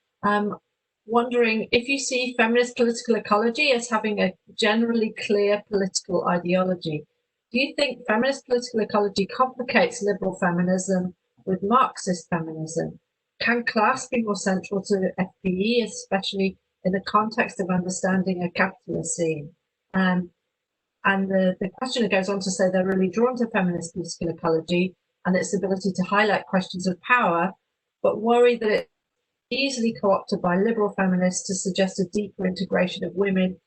Wondering if you see feminist political ecology as having a generally clear political ideology. Do you think feminist political ecology complicates liberal feminism with Marxist feminism? Can class be more central to FPE, especially in the context of understanding a Capitalocene? And the questioner goes on to say they're really drawn to feminist political ecology and its ability to highlight questions of power, but worry that it's easily co-opted by liberal feminists to suggest a deeper integration of women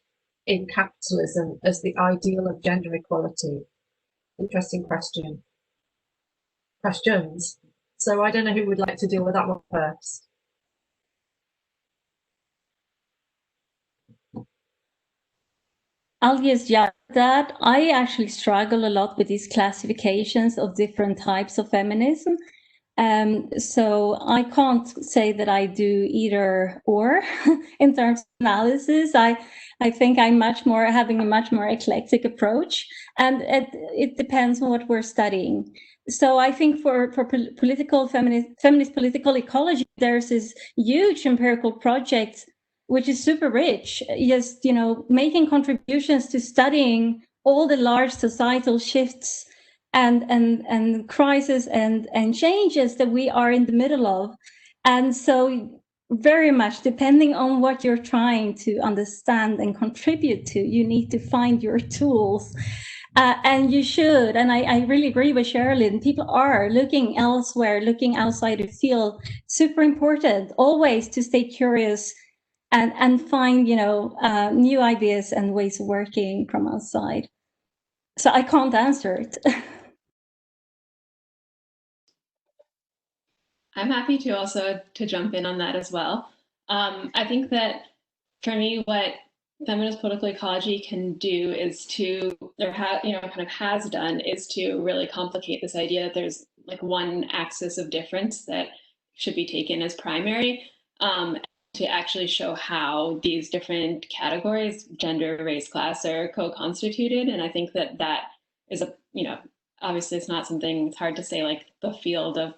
in capitalism as the ideal of gender equality. Interesting questions. So I don't know who would like to deal with that one first. I'll just add that I actually struggle a lot with these classifications of different types of feminism. So I can't say that I do either or in terms of analysis. I think I'm having a much more eclectic approach, and it depends on what we're studying. So I think for feminist political ecology, there's this huge empirical project which is super rich, just making contributions to studying all the large societal shifts and crises and changes that we are in the middle of. And so very much depending on what you're trying to understand and contribute to, you need to find your tools. And you should, and I really agree with Sherilyn, people are looking elsewhere, looking outside the field. Super important always to stay curious and find new ideas and ways of working from outside. So I can't answer it. I'm happy to also jump in on that as well. I think that for me, what feminist political ecology can do is has done is to really complicate this idea that there's like one axis of difference that should be taken as primary, to actually show how these different categories, gender, race, class, are co-constituted. And I think that is obviously it's not something, it's hard to say like the field of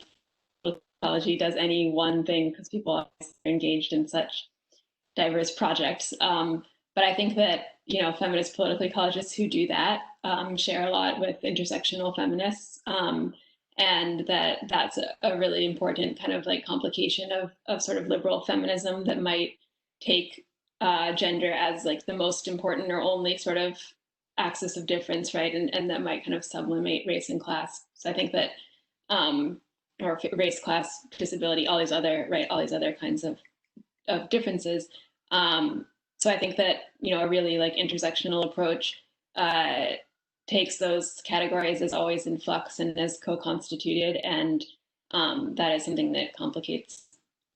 ecology does any one thing because people are engaged in such diverse projects. But I think that, feminist political ecologists who do that share a lot with intersectional feminists. And that's a really important kind of like complication of sort of liberal feminism that might take gender as like the most important or only sort of axis of difference, right? And that might kind of sublimate race and class. So I think that, or race, class, disability, all these other kinds of differences. So I think that, a really like intersectional approach takes those categories as always in flux and as co-constituted, and that is something that complicates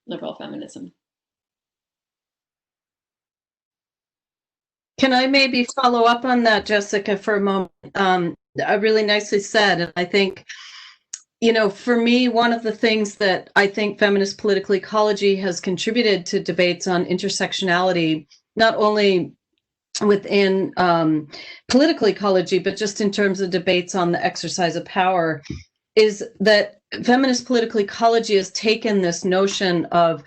liberal feminism. Can I maybe follow up on that, Jessica, for a moment? Really nicely said. And I think, for me, one of the things that I think feminist political ecology has contributed to debates on intersectionality, not only within political ecology, but just in terms of debates on the exercise of power, is that feminist political ecology has taken this notion of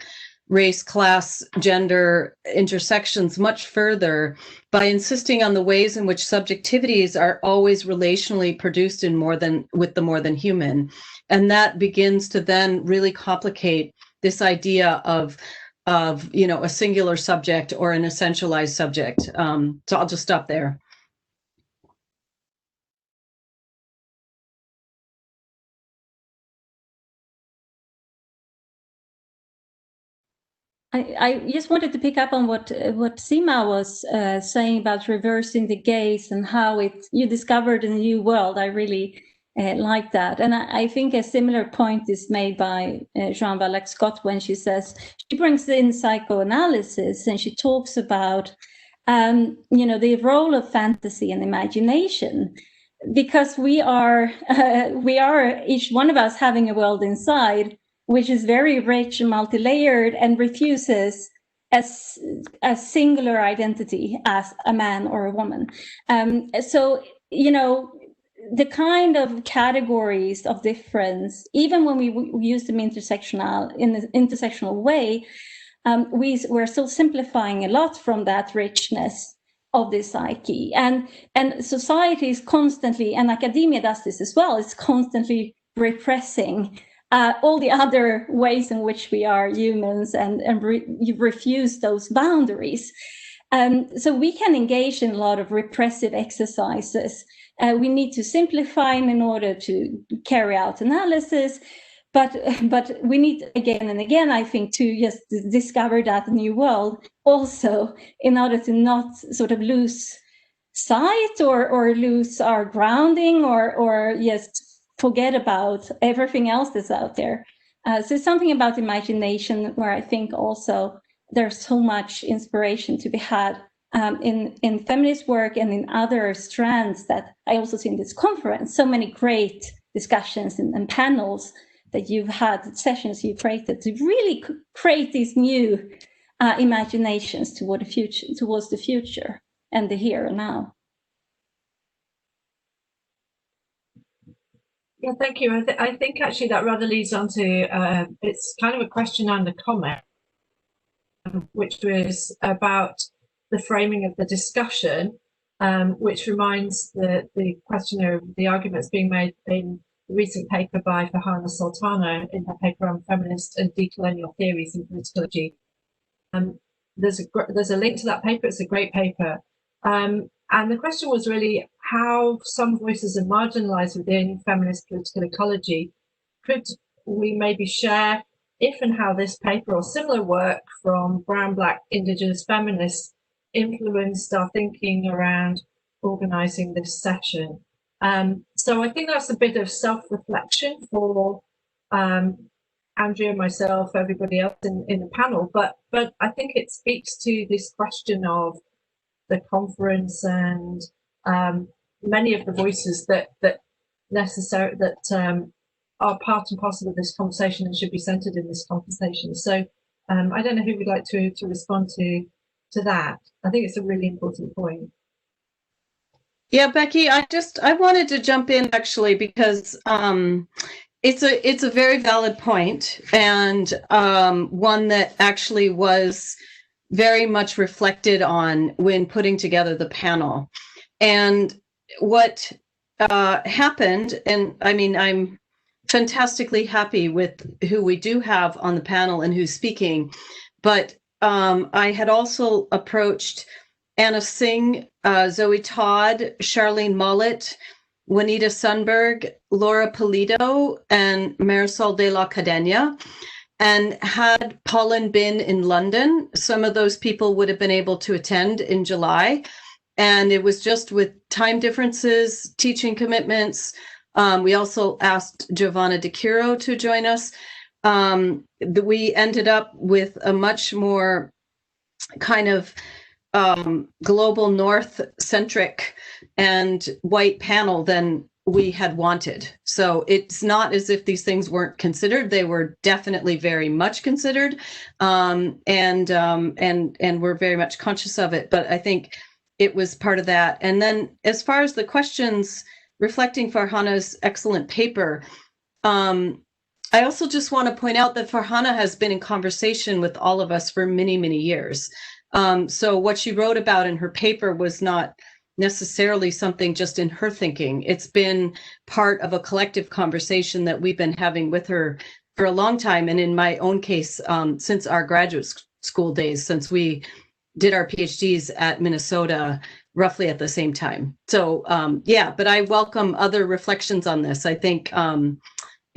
race, class, gender intersections much further by insisting on the ways in which subjectivities are always relationally produced in with the more than human. And that begins to then really complicate this idea of a singular subject or an essentialized subject. So I'll just stop there. I just wanted to pick up on what Seema was saying about reversing the gaze and how you discovered a new world. I really like that. And I think a similar point is made by Jean Valac Scott when she says, she brings in psychoanalysis and she talks about, the role of fantasy and imagination, because we are each one of us having a world inside which is very rich and multi-layered and refuses a singular identity as a man or a woman. So, the kind of categories of difference, even when we use them in an intersectional way, we're still simplifying a lot from that richness of the psyche. And society is constantly, and academia does this as well, it's constantly repressing all the other ways in which we are humans and refuse those boundaries. So we can engage in a lot of repressive exercises. We need to simplify them in order to carry out analysis, but we need again and again, I think, to just discover that new world also in order to not sort of lose sight or lose our grounding or just forget about everything else that's out there. So something about imagination where I think also there's so much inspiration to be had in feminist work and in other strands that I also see in this conference. So many great discussions and panels that you've had, sessions you've created to really create these new imaginations towards the future and the here and now. Yeah, thank you. I think actually that rather leads on to, it's kind of a question and a comment, which was about the framing of the discussion, which reminds the questioner of the arguments being made in the recent paper by Farhana Sultana in her paper on feminist and decolonial theories in politicology. There's a link to that paper. It's a great paper. And the question was really how some voices are marginalized within feminist political ecology. Could we maybe share if and how this paper or similar work from brown, black, indigenous feminists influenced our thinking around organizing this session? So I think that's a bit of self-reflection for Andrea, myself, everybody else in the panel, but I think it speaks to this question of the conference and many of the voices that are part and parcel of this conversation and should be centered in this conversation. So I don't know who would like to respond to that. I think it's a really important point. Yeah, Becky, I wanted to jump in actually because it's a very valid point and one that actually was very much reflected on when putting together the panel. And what happened, and I mean, I'm fantastically happy with who we do have on the panel and who's speaking, but I had also approached Anna Singh, Zoe Todd, Charlene Mollett, Juanita Sundberg, Laura Polito, and Marisol de la Cadena. And had Pollen been in London, some of those people would have been able to attend in July. And it was just with time differences, teaching commitments. We also asked Giovanna De Curo to join us. We ended up with a much more kind of global North-centric and white panel than we had wanted. So it's not as if these things weren't considered. They were definitely very much considered, and we're very much conscious of it. But I think it was part of that. And then as far as the questions, reflecting Farhana's excellent paper, I also just want to point out that Farhana has been in conversation with all of us for many, many years. So what she wrote about in her paper was not necessarily something just in her thinking. It's been part of a collective conversation that we've been having with her for a long time. And in my own case, since our graduate school days, since we did our PhDs at Minnesota roughly at the same time. So yeah, but I welcome other reflections on this. I think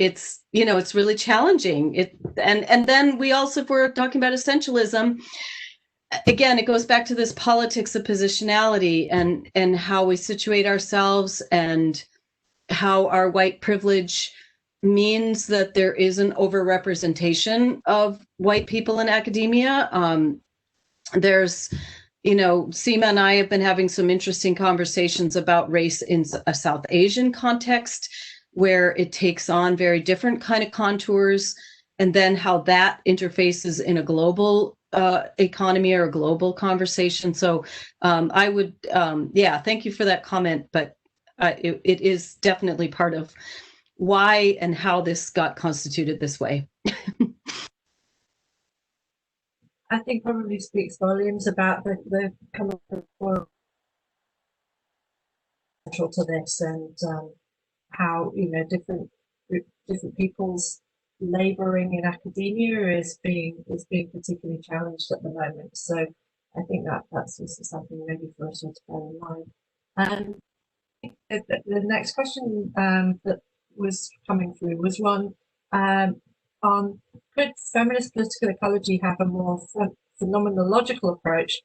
it's, you know, it's really challenging. And then we also, if we're talking about essentialism, again, it goes back to this politics of positionality and how we situate ourselves and how our white privilege means that there is an overrepresentation of white people in academia. There's, you know, Seema and I have been having some interesting conversations about race in a South Asian context, where it takes on very different kind of contours, and then how that interfaces in a global economy or a global conversation. So I would, yeah, thank you for that comment, but it is definitely part of why and how this got constituted this way. I think probably speaks volumes about the kind of central to this, and how, you know, different people's labouring in academia is being particularly challenged at the moment. So I think that's also something maybe for us all to bear in mind. The next question that was coming through was one on, could feminist political ecology have a more phenomenological approach,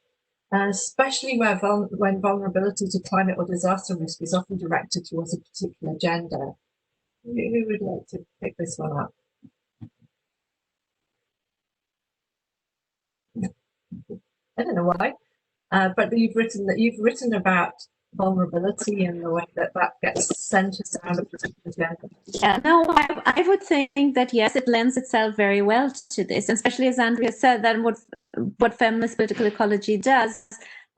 especially when vulnerability to climate or disaster risk is often directed towards a particular gender? Who would like to pick this one up? I don't know why, but you've written about vulnerability and the way that gets centered around a particular gender. Yeah, no, I would think that yes, it lends itself very well to this, especially as Andrea said, that what feminist political ecology does,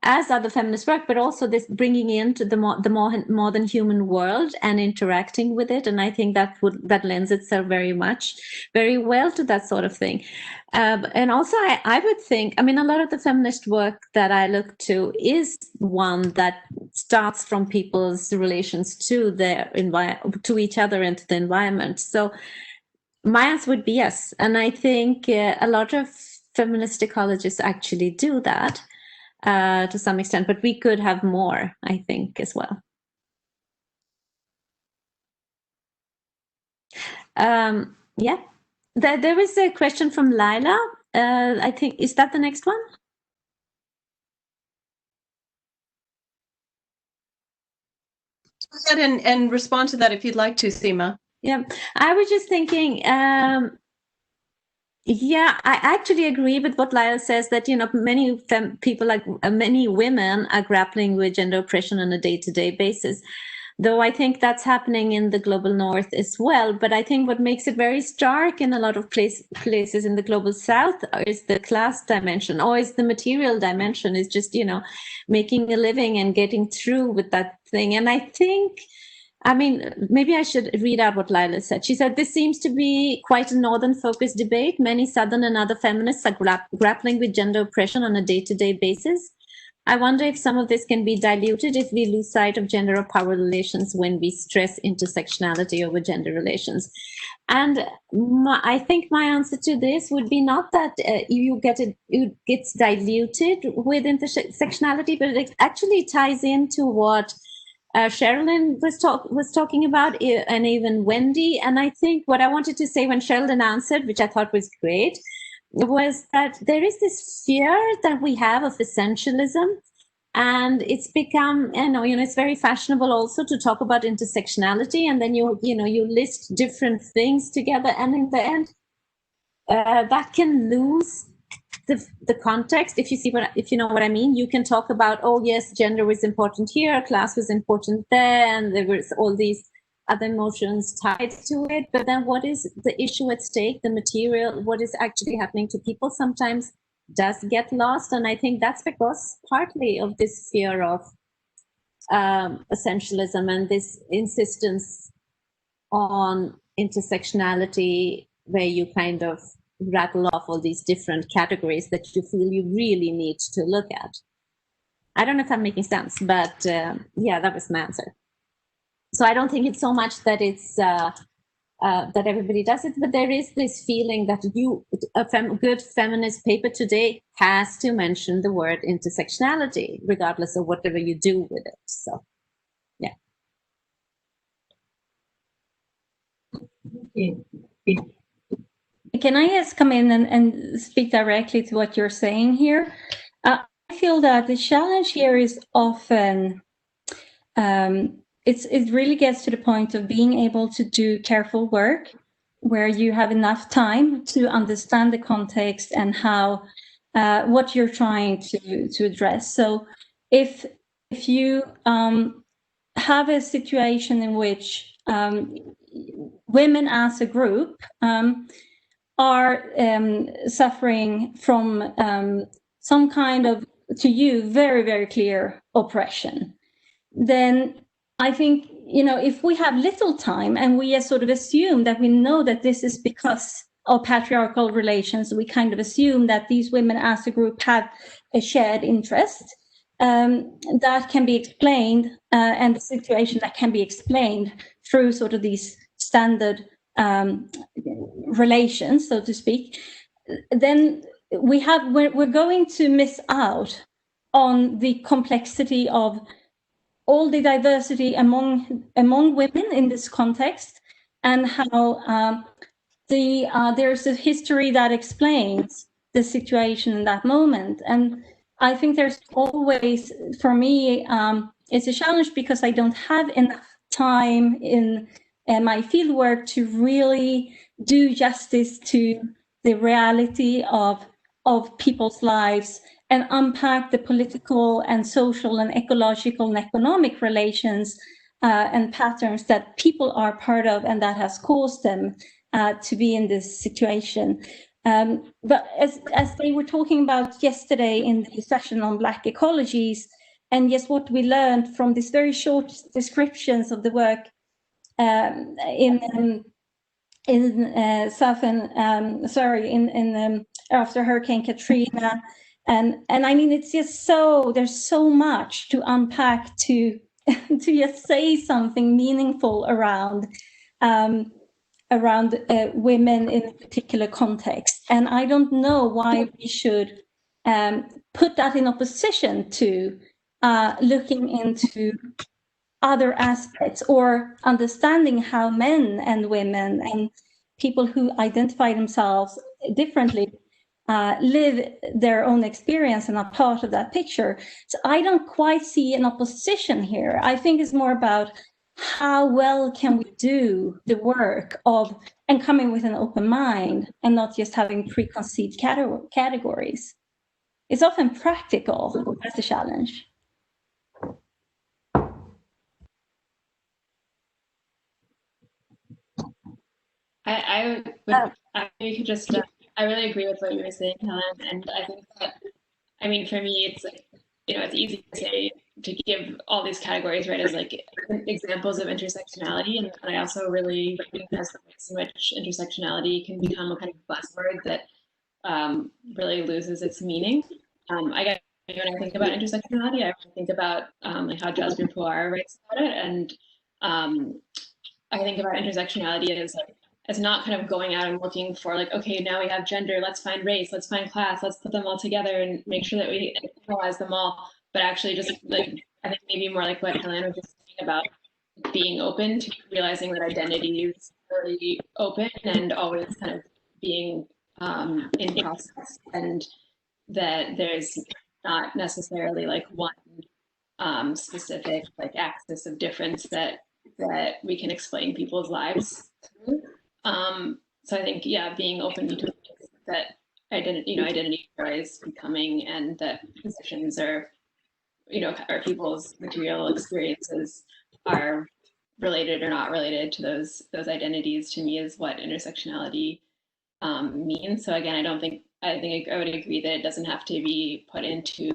as other feminist work, but also this bringing into the modern human world and interacting with it, and I think that lends itself very well to that sort of thing. And also, I would think, I mean, a lot of the feminist work that I look to is one that starts from people's relations to to each other and to the environment. So my answer would be yes, and I think a lot of feminist ecologists actually do that. To some extent, but we could have more, I think, as well. Yeah, there is a question from Lila. I think, is that the next one? Go ahead and respond to that if you'd like to, Seema. Yeah, I was just thinking, yeah, I actually agree with what Lyle says, that, you know, many many women are grappling with gender oppression on a day-to-day basis, though I think that's happening in the global north as well. But I think what makes it very stark in a lot of places in the global south is the class dimension, or is the material dimension, is just, you know, making a living and getting through with that thing. And I think, I mean, maybe I should read out what Lila said. She said, this seems to be quite a northern-focused debate. Many southern and other feminists are grappling with gender oppression on a day-to-day basis. I wonder if some of this can be diluted if we lose sight of gender or power relations when we stress intersectionality over gender relations. And I think my answer to this would be not that it gets diluted with intersectionality, but it actually ties into what Sherilyn was talking about, and even Wendy. And I think what I wanted to say when Sherilyn answered, which I thought was great, was that there is this fear that we have of essentialism, and it's become, you know, it's very fashionable also to talk about intersectionality, and then you list different things together, and in the end, that can lose the context. If you know what I mean, you can talk about, oh yes, gender was important here, class was important there, and there was all these other emotions tied to it. But then what is the issue at stake, the material, what is actually happening to people sometimes does get lost. And I think that's because partly of this fear of essentialism and this insistence on intersectionality, where you kind of rattle off all these different categories that you feel you really need to look at. I don't know if I'm making sense, but yeah, that was my answer. So I don't think it's so much that it's that everybody does it, but there is this feeling that a good feminist paper today has to mention the word intersectionality, regardless of whatever you do with it. So, yeah. Can I just come in and speak directly to what you're saying here? I feel that the challenge here is often, it really gets to the point of being able to do careful work where you have enough time to understand the context and how, what you're trying to address. So if you have a situation in which women as a group are suffering from some kind of, to you, very, very clear oppression, then I think, you know, if we have little time and we just sort of assume that we know that this is because of patriarchal relations, we kind of assume that these women as a group have a shared interest that can be explained, and the situation that can be explained through sort of these standard relations, so to speak, then we're going to miss out on the complexity of all the diversity among women in this context, and how there's a history that explains the situation in that moment. And I think there's always, for me, it's a challenge because I don't have enough time in my fieldwork to really do justice to the reality of people's lives and unpack the political and social and ecological and economic relations and patterns that people are part of and that has caused them to be in this situation. But as they were talking about yesterday in the session on Black ecologies, and yes, what we learned from these very short descriptions of the work after Hurricane Katrina, and I mean, it's just there's so much to unpack to just say something meaningful around women in a particular context. And I don't know why we should put that in opposition to looking into other aspects or understanding how men and women and people who identify themselves differently live their own experience and are part of that picture. So I don't quite see an opposition here. I think it's more about how well can we do the work of and coming with an open mind and not just having preconceived categories. It's often practical. That's a challenge. I could just I really agree with what you were saying, Helen, and I think that, I mean, for me, it's like, you know, it's easy to say, to give all these categories, right, as like examples of intersectionality, and I also really recognize the ways in which intersectionality can become a kind of buzzword that really loses its meaning. I guess when I think about intersectionality, I think about like how Jasbir Puar writes about it, and I think about intersectionality as like, as not kind of going out and looking for like, okay, now we have gender, let's find race, let's find class, let's put them all together and make sure that we analyze them all, but actually just like, I think maybe more like what Helene was just saying about being open to realizing that identity is really open and always kind of being in process, and that there's not necessarily like one specific like axis of difference that we can explain people's lives through. So I think, yeah, being open to that identity is becoming, and that positions are, or people's material experiences are related or not related to those identities, to me is what intersectionality means. So again, I don't think I think I would agree that it doesn't have to be put into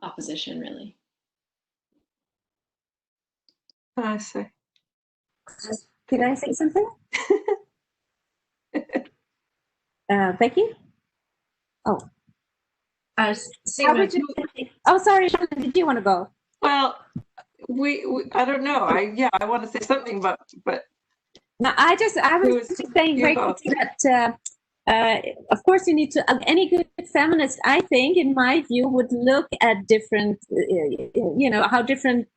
opposition, really. I see. Did I say something? Becky? Oh. Seema, Oh, sorry, Shannon, did you want to go? Well, we I don't know. I want to say something, but No, I was just saying very quickly that of course you need to, any good feminist, I think, in my view, would look at different, how different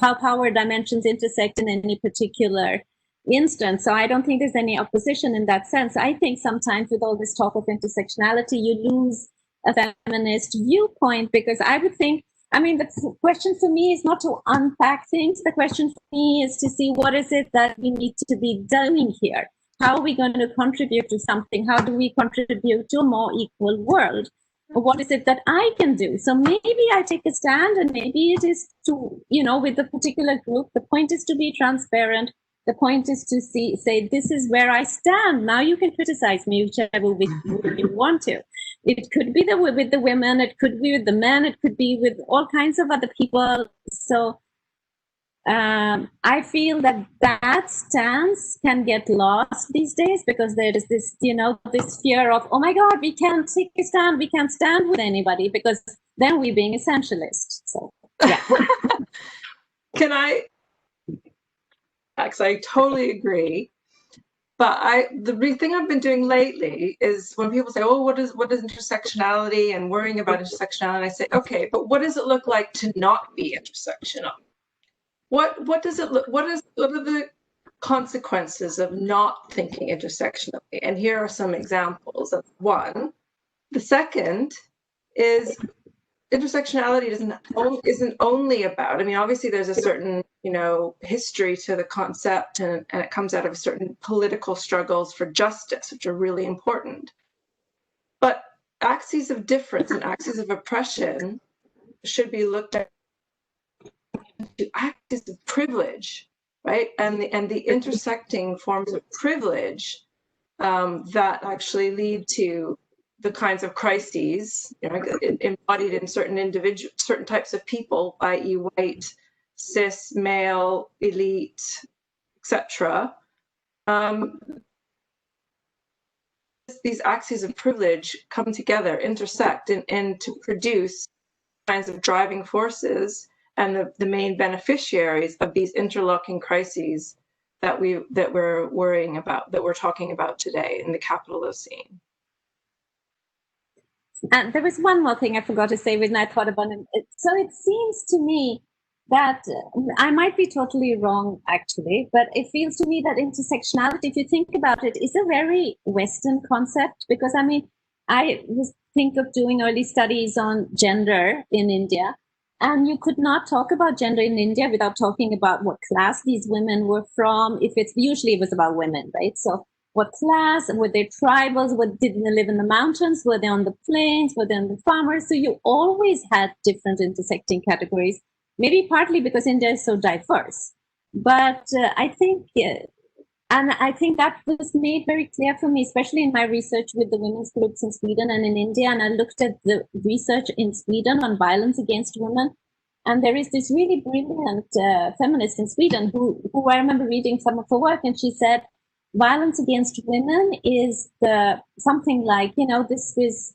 how power dimensions intersect in any particular instance. So I don't think there's any opposition in that sense. I think sometimes with all this talk of intersectionality, you lose a feminist viewpoint, because I would think, the question for me is not to unpack things. The question for me is to see what is it that we need to be doing here. How are we going to contribute to something? How do we contribute to a more equal world? What is it that I can do? So maybe I take a stand, and maybe it is to, with the particular group, the point is to be transparent. The point is to say, this is where I stand. Now you can criticize me whichever way you want to. It could be with the women, it could be with the men, it could be with all kinds of other people. So I feel that stance can get lost these days, because there is this, this fear of, oh my God, we can't take a stand, we can't stand with anybody, because then we're being essentialist. So, yeah. Can I? I totally agree. But the thing I've been doing lately is when people say, oh, what is intersectionality, and worrying about intersectionality, I say, okay, but what does it look like to not be intersectional? What does it look, what are the consequences of not thinking intersectionally? And here are some examples of one. The second is intersectionality isn't only about, obviously there's a certain, history to the concept, and it comes out of certain political struggles for justice, which are really important. But axes of difference and axes of oppression should be looked at to axes of privilege, right? And the intersecting forms of privilege that actually lead to the kinds of crises, embodied in certain types of people, i.e., white, cis, male, elite, etc. These axes of privilege come together, intersect, and to produce kinds of driving forces and the main beneficiaries of these interlocking crises that we're worrying about, that we're talking about today in the Capitalocene. And there was one more thing I forgot to say when I thought about it. So it seems to me that I might be totally wrong, actually, but it feels to me that intersectionality, if you think about it, is a very Western concept, because I was think of doing early studies on gender in India, and you could not talk about gender in India without talking about what class these women were from. Usually it was about women, right? So what class, were they tribals, did they live in the mountains, were they on the plains, were they on the farmers? So you always had different intersecting categories, maybe partly because India is so diverse. But I think that was made very clear for me, especially in my research with the women's groups in Sweden and in India. And I looked at the research in Sweden on violence against women. And there is this really brilliant feminist in Sweden who I remember reading some of her work, and she said, violence against women is something like, this is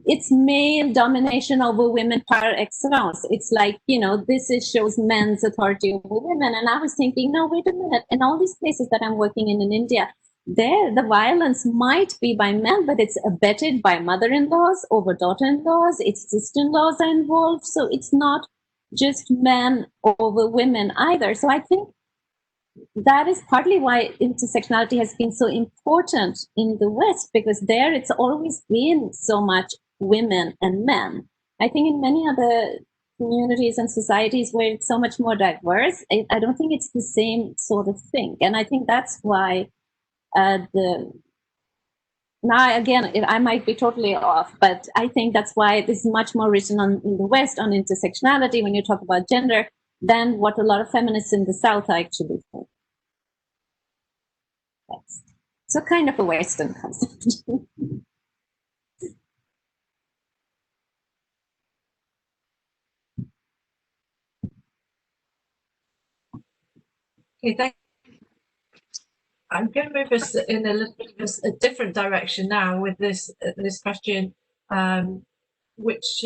it's male domination over women par excellence. It's like, this shows men's authority over women. And I was thinking, no, wait a minute. In all these places that I'm working in India, the violence might be by men, but it's abetted by mother-in-laws over daughter-in-laws. Its sister-in-laws are involved. So it's not just men over women either. So I think that is partly why intersectionality has been so important in the West, because there it's always been so much women and men. I think in many other communities and societies where it's so much more diverse, I don't think it's the same sort of thing. And I think that's why now again, I might be totally off, but I think that's why this is much more written in the West on intersectionality when you talk about gender than what a lot of feminists in the South are actually think. So kind of a Western concept. Okay, thank you. I'm going to move us in a little bit of a different direction now with this question, which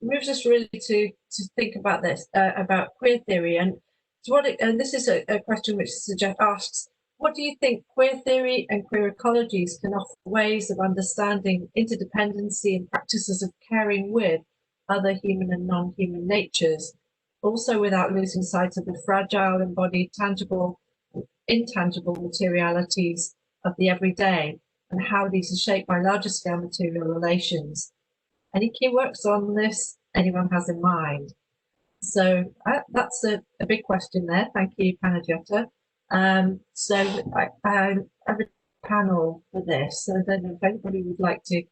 moves us really to think about this about queer theory, and this is a question which asks, what do you think queer theory and queer ecologies can offer ways of understanding interdependency and practices of caring with other human and non-human natures, also without losing sight of the fragile, embodied, tangible, intangible materialities of the everyday, and how these are shaped by larger scale material relations? Any key works on this anyone has in mind? So that's a big question there. Thank you, Panagiotta. So I have a panel for this. So then if anybody would like to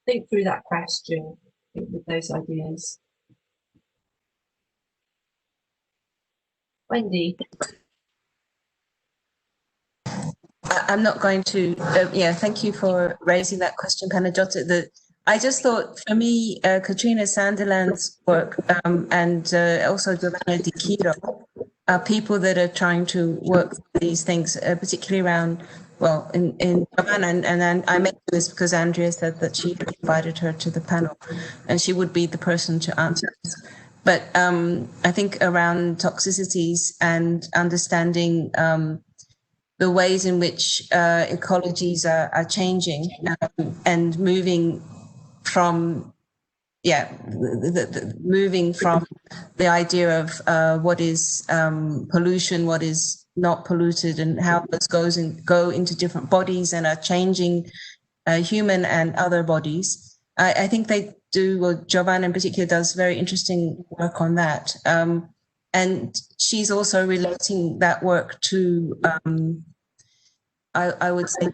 think through that question with those ideas. Wendy. I'm not going to, thank you for raising that question, Panagiotta. I just thought, for me, Katrina Sanderland's work and also Giovanna Di Chiro are people that are trying to work these things, particularly around, well, in Giovanna, and I mentioned this because Andrea said that she invited her to the panel, and she would be the person to answer this. But I think around toxicities and understanding the ways in which ecologies are changing and moving from moving from the idea of what is pollution, what is not polluted, and how those go into different bodies and are changing human and other bodies. I think they do, well, Giovanna in particular does very interesting work on that. And she's also relating that work to I would say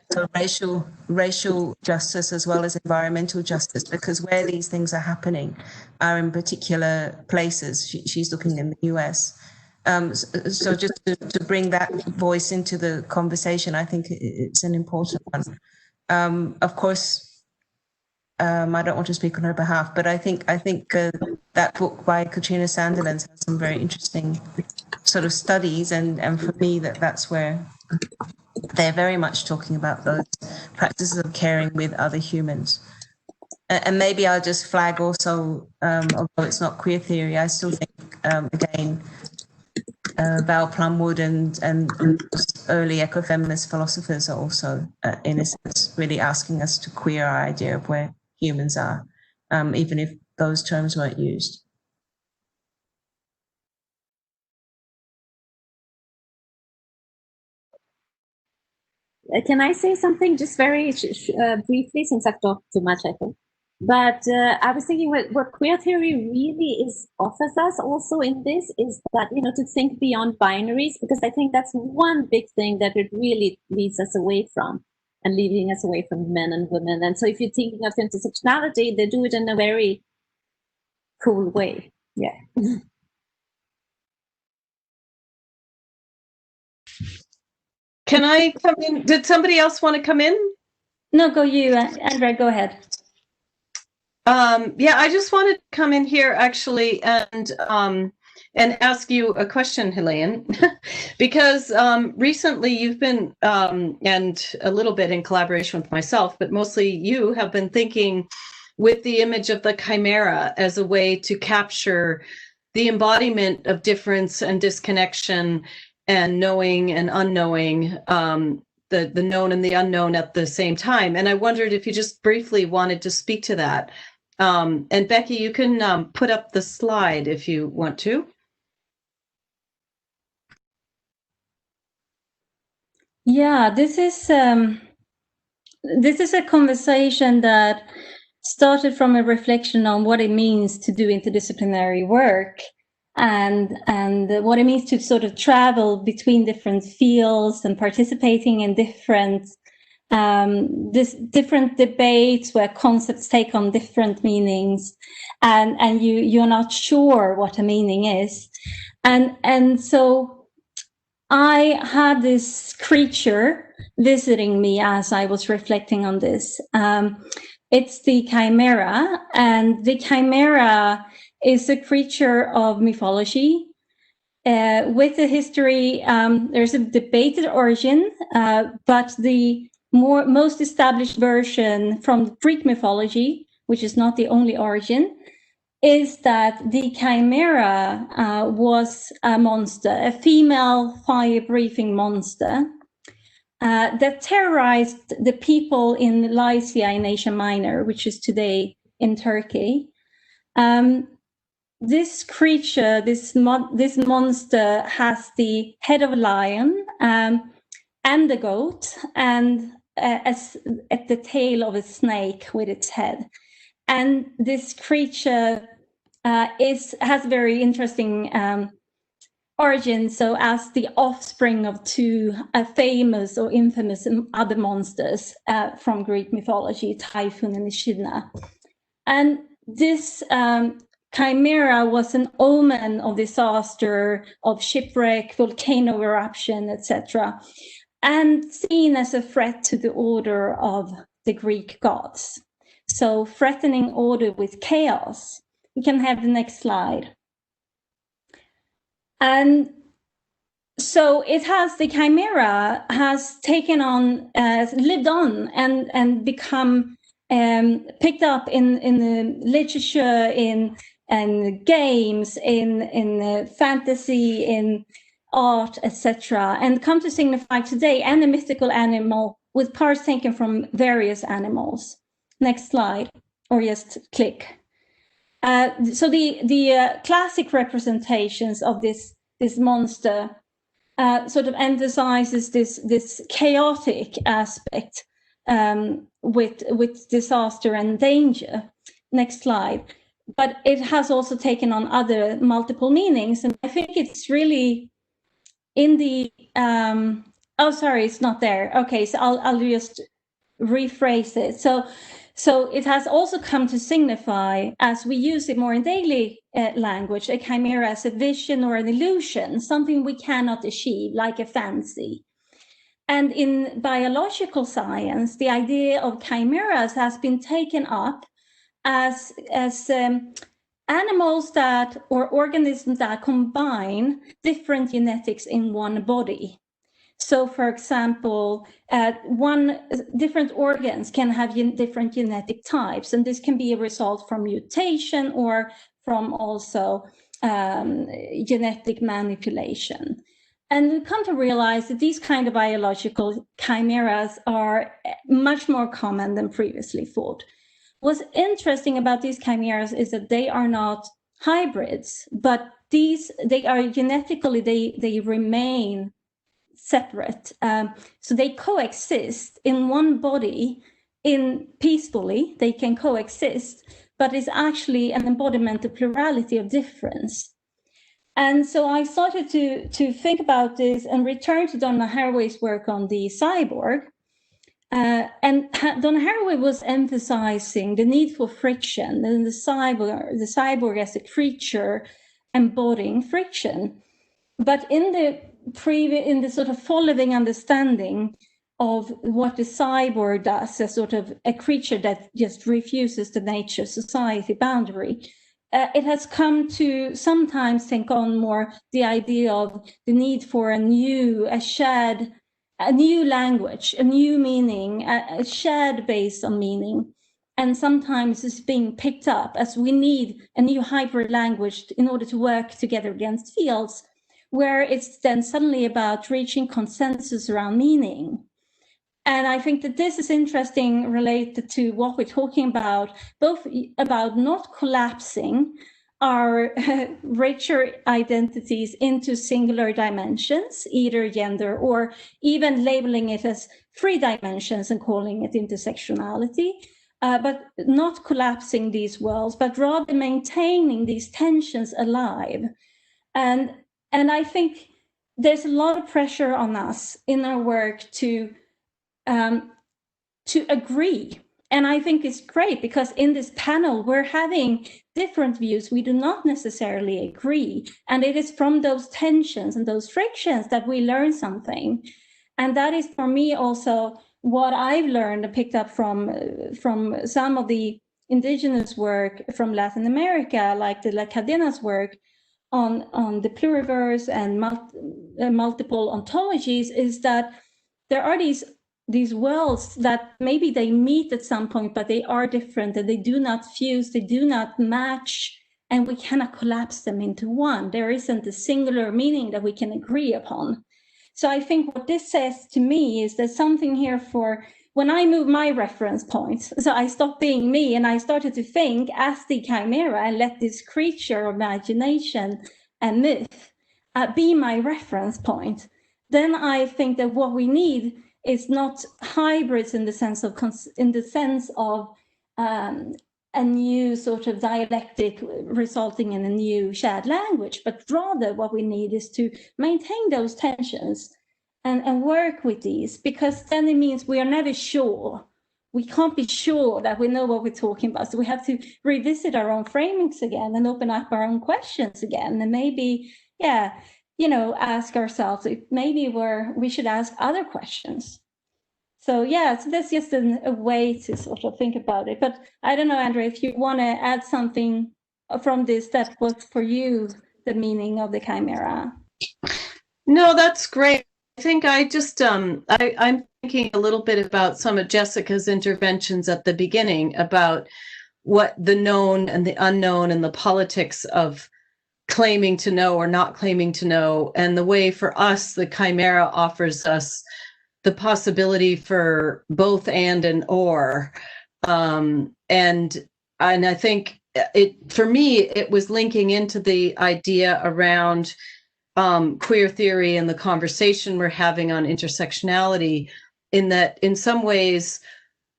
racial justice as well as environmental justice, because where these things are happening are in particular places. She's looking in the US. So just to bring that voice into the conversation, I think it's an important one. Of course, I don't want to speak on her behalf, but I think that book by Katrina Sanderland has some very interesting sort of studies, and for me that's where they're very much talking about those practices of caring with other humans. And maybe I'll just flag also, although it's not queer theory, I still think, again, Val Plumwood and early eco-feminist philosophers are also, in a sense, really asking us to queer our idea of where humans are, even if those terms weren't used. Can I say something just very briefly, since I've talked too much, I think? But I was thinking what queer theory really offers us also in this is that, to think beyond binaries, because I think that's one big thing that it really leads us away from, and leading us away from men and women. And so if you're thinking of intersectionality, they do it in a very cool way. Yeah. Can I come in? Did somebody else want to come in? No, go you, Andrea, go ahead. Yeah, I just wanted to come in here actually and ask you a question, Helene, because recently you've been, and a little bit in collaboration with myself, but mostly you have been thinking with the image of the chimera as a way to capture the embodiment of difference and disconnection and knowing and unknowing, the known and the unknown at the same time. And I wondered if you just briefly wanted to speak to that. And Becky, you can put up the slide if you want to. Yeah, this is a conversation that started from a reflection on what it means to do interdisciplinary work, and what it means to sort of travel between different fields and participating in different debates where concepts take on different meanings, and you're not sure what a meaning is, and so I had this creature visiting me as I was reflecting on this. It's the chimera, and the chimera is a creature of mythology with a history. There's a debated origin, but the most established version from Greek mythology, which is not the only origin, is that the chimera was a monster, a female fire-breathing monster that terrorized the people in Lycia in Asia Minor, which is today in Turkey. This creature, this monster, has the head of a lion and a goat, and at the tail of a snake with its head. And this creature has very interesting origin. So as the offspring of two famous or infamous other monsters from Greek mythology, Typhon and Echidna. And this chimera was an omen of disaster, of shipwreck, volcano eruption, etc., and seen as a threat to the order of the Greek gods. So threatening order with chaos. We can have the next slide. And so the chimera has taken on, lived on and become picked up in the literature, in games, in fantasy, in art, etc., and come to signify today and a mythical animal with parts taken from various animals. Next slide, or just click. So the classic representations of this monster sort of emphasizes this chaotic aspect with disaster and danger. Next slide. But it has also taken on other multiple meanings, and I think it's really in the oh, sorry, it's not there. Okay, so I'll just rephrase it. So it has also come to signify, as we use it more in daily language, a chimera as a vision or an illusion, something we cannot achieve, like a fancy. And in biological science, the idea of chimeras has been taken up as animals or organisms that combine different genetics in one body. So, for example, different organs can have different genetic types, and this can be a result from mutation or from also genetic manipulation. And we come to realize that these kind of biological chimeras are much more common than previously thought. What's interesting about these chimeras is that they are not hybrids, but they are genetically, they remain separate. So they coexist in one body peacefully, they can coexist, but it's actually an embodiment of plurality of difference. And so I started to think about this and return to Donna Haraway's work on the cyborg. And Donna Haraway was emphasizing the need for friction and the cyborg as a creature embodying friction. But in the sort of following understanding of what the cyborg does, as sort of a creature that just refuses the nature-society boundary, it has come to sometimes take on more the idea of the need for a new language, a new meaning, a shared base on meaning. And sometimes it's being picked up as we need a new hybrid language in order to work together against fields, where it's then suddenly about reaching consensus around meaning. And I think that this is interesting related to what we're talking about, both about not collapsing our richer identities into singular dimensions, either gender, or even labeling it as 3 dimensions and calling it intersectionality, but not collapsing these worlds, but rather maintaining these tensions alive. And I think there's a lot of pressure on us in our work to agree And I think it's great because in this panel, we're having different views. We do not necessarily agree. And it is from those tensions and those frictions that we learn something. And that is for me also what I've learned and picked up from some of the indigenous work from Latin America, like the La Cadena's work on the pluriverse and multiple ontologies, is that there are these worlds that maybe they meet at some point, but they are different and they do not fuse, they do not match, and we cannot collapse them into one. There isn't a singular meaning that we can agree upon. So I think what this says to me is there's something here for when I move my reference point. So I stopped being me and I started to think as the chimera and let this creature of imagination and myth be my reference point. Then I think that what we need is not hybrids in the sense of a new sort of dialectic resulting in a new shared language, but rather what we need is to maintain those tensions and work with these, because then it means we are never sure. We can't be sure that we know what we're talking about. So we have to revisit our own framings again and open up our own questions again. And maybe, ask ourselves if maybe we should ask other questions. So so that's just a way to sort of think about it. But I don't know, Andrea, if you want to add something from this that was for you the meaning of the chimera. No, that's great. I think I just I'm thinking a little bit about some of Jessica's interventions at the beginning about what the known and the unknown and the politics of claiming to know or not claiming to know, and the way for us the chimera offers us the possibility for both and or, and I think for me it was linking into the idea around queer theory and the conversation we're having on intersectionality, in that in some ways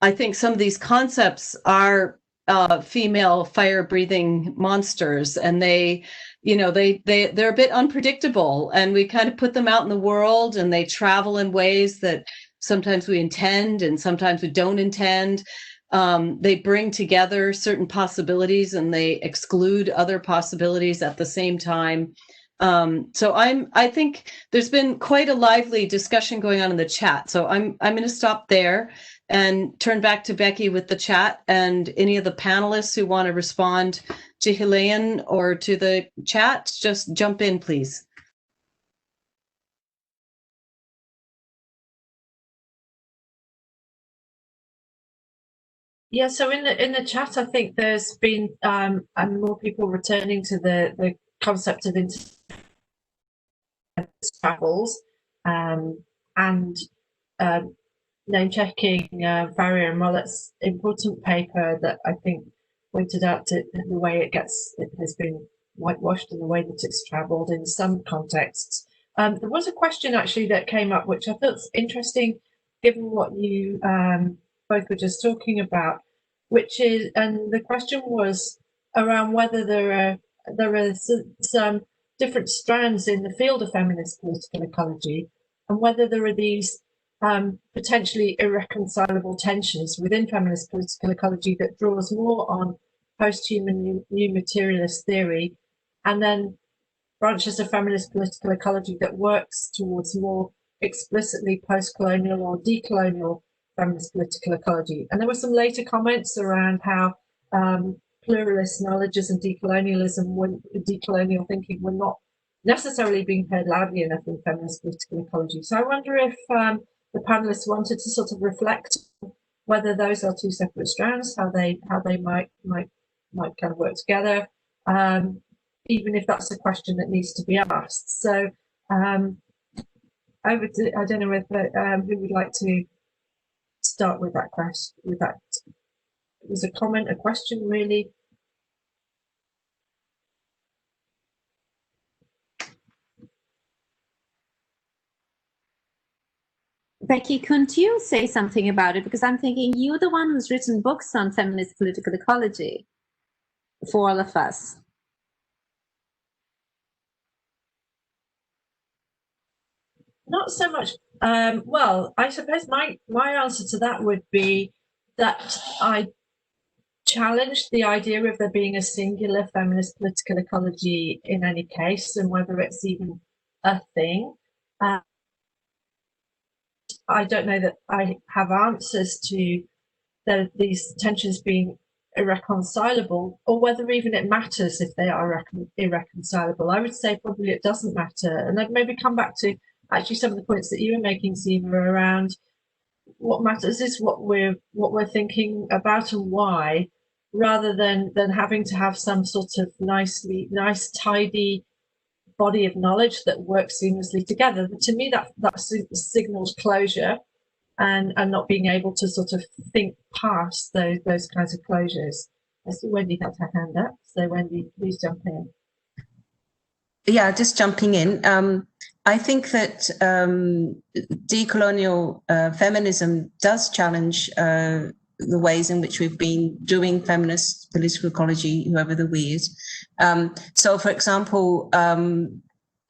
I think some of these concepts are female fire-breathing monsters, and they're a bit unpredictable, and we kind of put them out in the world and they travel in ways that sometimes we intend and sometimes we don't intend. They bring together certain possibilities and they exclude other possibilities at the same time. So I think there's been quite a lively discussion going on in the chat. So I'm going to stop there and turn back to Becky with the chat, and any of the panelists who want to respond to Helene or to the chat, just jump in, please. Yeah, so in the chat, I think there's been and more people returning to the concept of travels and name checking Farrier and Mollett's important paper that I think pointed out to the way it has been whitewashed and the way that it's travelled in some contexts. There was a question actually that came up, which I thought was interesting, given what you both were just talking about, which is, and the question was around whether there are some different strands in the field of feminist political ecology, and whether there are these potentially irreconcilable tensions within feminist political ecology that draws more on post-human new materialist theory, and then branches of feminist political ecology that works towards more explicitly post-colonial or decolonial feminist political ecology. And there were some later comments around how pluralist knowledges and decolonial thinking were not necessarily being heard loudly enough in feminist political ecology. So I wonder if the panelists wanted to sort of reflect whether those are two separate strands, how they might kind of work together, even if that's a question that needs to be asked. So I don't know if who would like to start with that question. With that, it was a comment, a question, really. Becky, couldn't you say something about it? Because I'm thinking you're the one who's written books on feminist political ecology for all of us. Not so much. Well, I suppose my answer to that would be that I challenged the idea of there being a singular feminist political ecology in any case, and whether it's even a thing. I don't know that I have answers to these tensions being irreconcilable, or whether even it matters if they are irreconcilable. I would say probably it doesn't matter. And I'd maybe come back to actually some of the points that you were making, Seema, around what matters is what we're thinking about and why, rather than having to have some sort of nice, tidy body of knowledge that works seamlessly together. But to me, that signals closure and not being able to sort of think past those kinds of closures. I see Wendy has her hand up. So Wendy, please jump in. Yeah, just jumping in. I think that decolonial feminism does challenge the ways in which we've been doing feminist political ecology, whoever the we is. So, for example,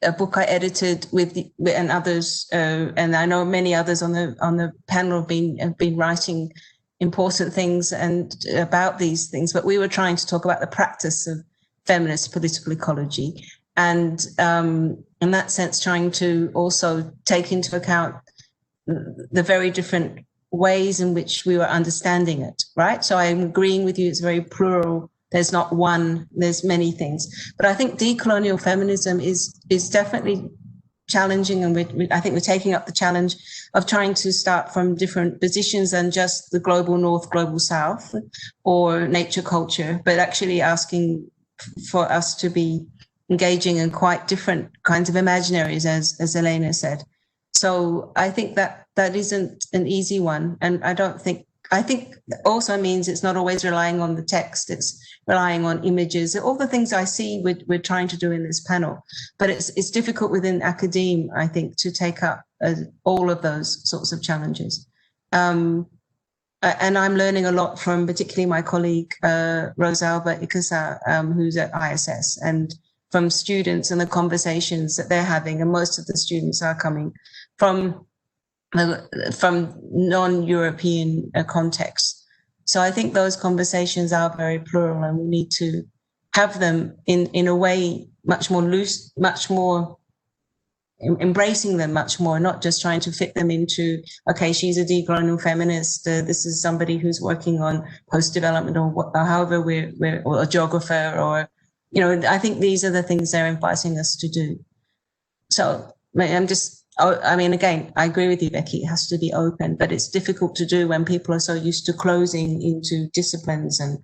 a book I edited and others, and I know many others on the panel have been writing important things and about these things, but we were trying to talk about the practice of feminist political ecology, and in that sense, trying to also take into account the very different ways in which we were understanding it, right? So I'm agreeing with you, it's very plural. There's not one, there's many things. But I think decolonial feminism is definitely challenging, and I think we're taking up the challenge of trying to start from different positions than just the global north, global south, or nature culture, but actually asking for us to be engaging in quite different kinds of imaginaries, as Elena said. So I think that isn't an easy one. And I think also means it's not always relying on the text, it's relying on images, all the things I see we're trying to do in this panel. But it's difficult within academe, I think, to take up all of those sorts of challenges. And I'm learning a lot from particularly my colleague, Rosalba Ikasa, who's at ISS, and from students and the conversations that they're having. And most of the students are coming from non-European contexts. So I think those conversations are very plural, and we need to have them in a way much more loose, much more embracing them much more, not just trying to fit them into, okay, she's a decolonial feminist, this is somebody who's working on post-development or however we're or a geographer, or, you know, I think these are the things they're inviting us to do. So I mean, again, I agree with you, Becky, it has to be open, but it's difficult to do when people are so used to closing into disciplines and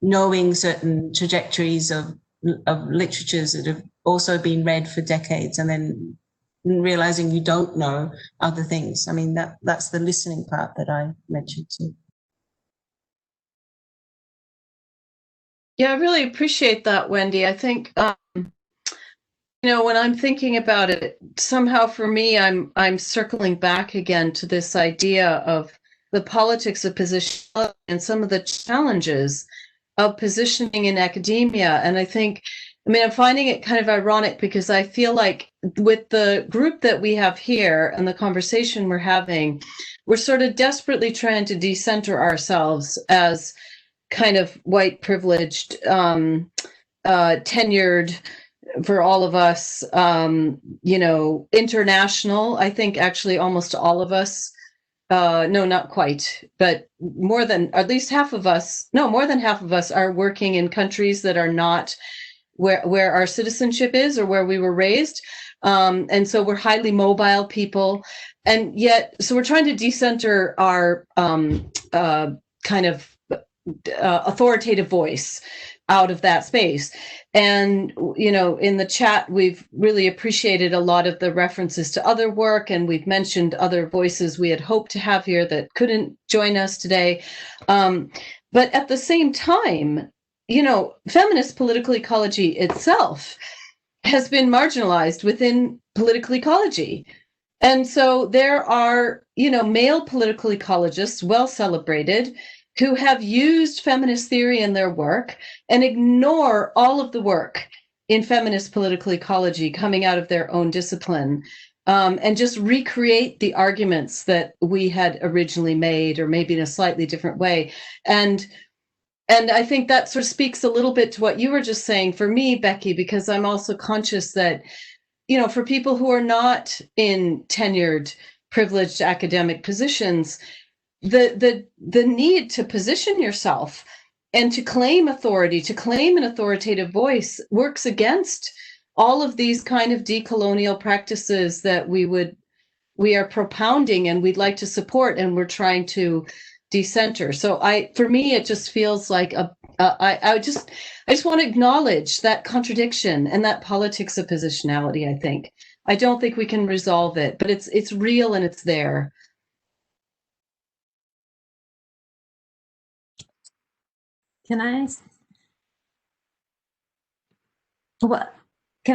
knowing certain trajectories of literatures that have also been read for decades, and then realizing you don't know other things. I mean, that's the listening part that I mentioned too. Yeah, I really appreciate that, Wendy. I think, you know, when I'm thinking about it, somehow for me, I'm circling back again to this idea of the politics of positionality and some of the challenges of positioning in academia. And I think, I mean, I'm finding it kind of ironic because I feel like with the group that we have here and the conversation we're having, we're sort of desperately trying to decenter ourselves as kind of white privileged, tenured, for all of us, you know, international. I think actually almost all of us, no, not quite, but more than half of us are working in countries that are not where our citizenship is or where we were raised. And so we're highly mobile people. And yet, so we're trying to decenter our kind of authoritative voice out of that space. And, you know, in the chat, we've really appreciated a lot of the references to other work, and we've mentioned other voices we had hoped to have here that couldn't join us today. But at the same time, you know, feminist political ecology itself has been marginalized within political ecology. And so there are, you know, male political ecologists, well celebrated, who have used feminist theory in their work and ignore all of the work in feminist political ecology coming out of their own discipline. and just recreate the arguments that we had originally made, or maybe in a slightly different way. And I think that sort of speaks a little bit to what you were just saying for me, Becky, because I'm also conscious that, you know, for people who are not in tenured, privileged academic positions, the need to position yourself and to claim authority, to claim an authoritative voice, works against all of these kind of decolonial practices that we are propounding and we'd like to support, and we're trying to decenter. So for me, it just feels like I just want to acknowledge that contradiction and that politics of positionality. I don't think we can resolve it, but it's real and it's there. Can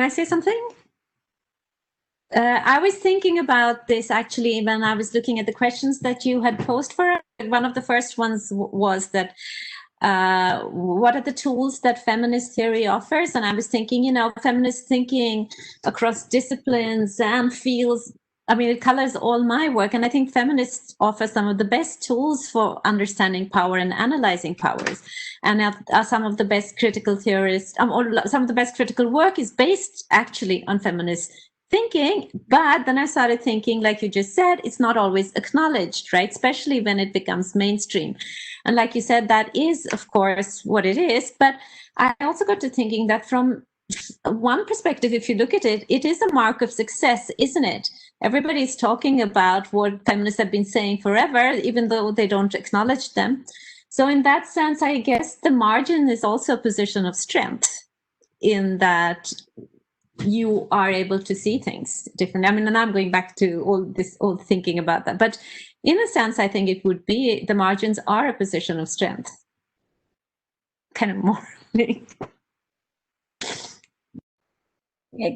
I say something? I was thinking about this actually when I was looking at the questions that you had posed for. One of the first ones was that what are the tools that feminist theory offers? And I was thinking, you know, feminist thinking across disciplines and fields, I mean, it colors all my work. And I think feminists offer some of the best tools for understanding power and analyzing powers. And are some of the best critical theorists, or some of the best critical work is based actually on feminist thinking. But then I started thinking, like you just said, it's not always acknowledged, right? Especially when it becomes mainstream. And like you said, that is, of course, what it is. But I also got to thinking that from one perspective, if you look at it, it is a mark of success, isn't it? Everybody's talking about what feminists have been saying forever, even though they don't acknowledge them. So in that sense, I guess the margin is also a position of strength, in that you are able to see things differently. I mean, and I'm going back to all thinking about that. But in a sense, I think it would be, the margins are a position of strength. Kind of morally.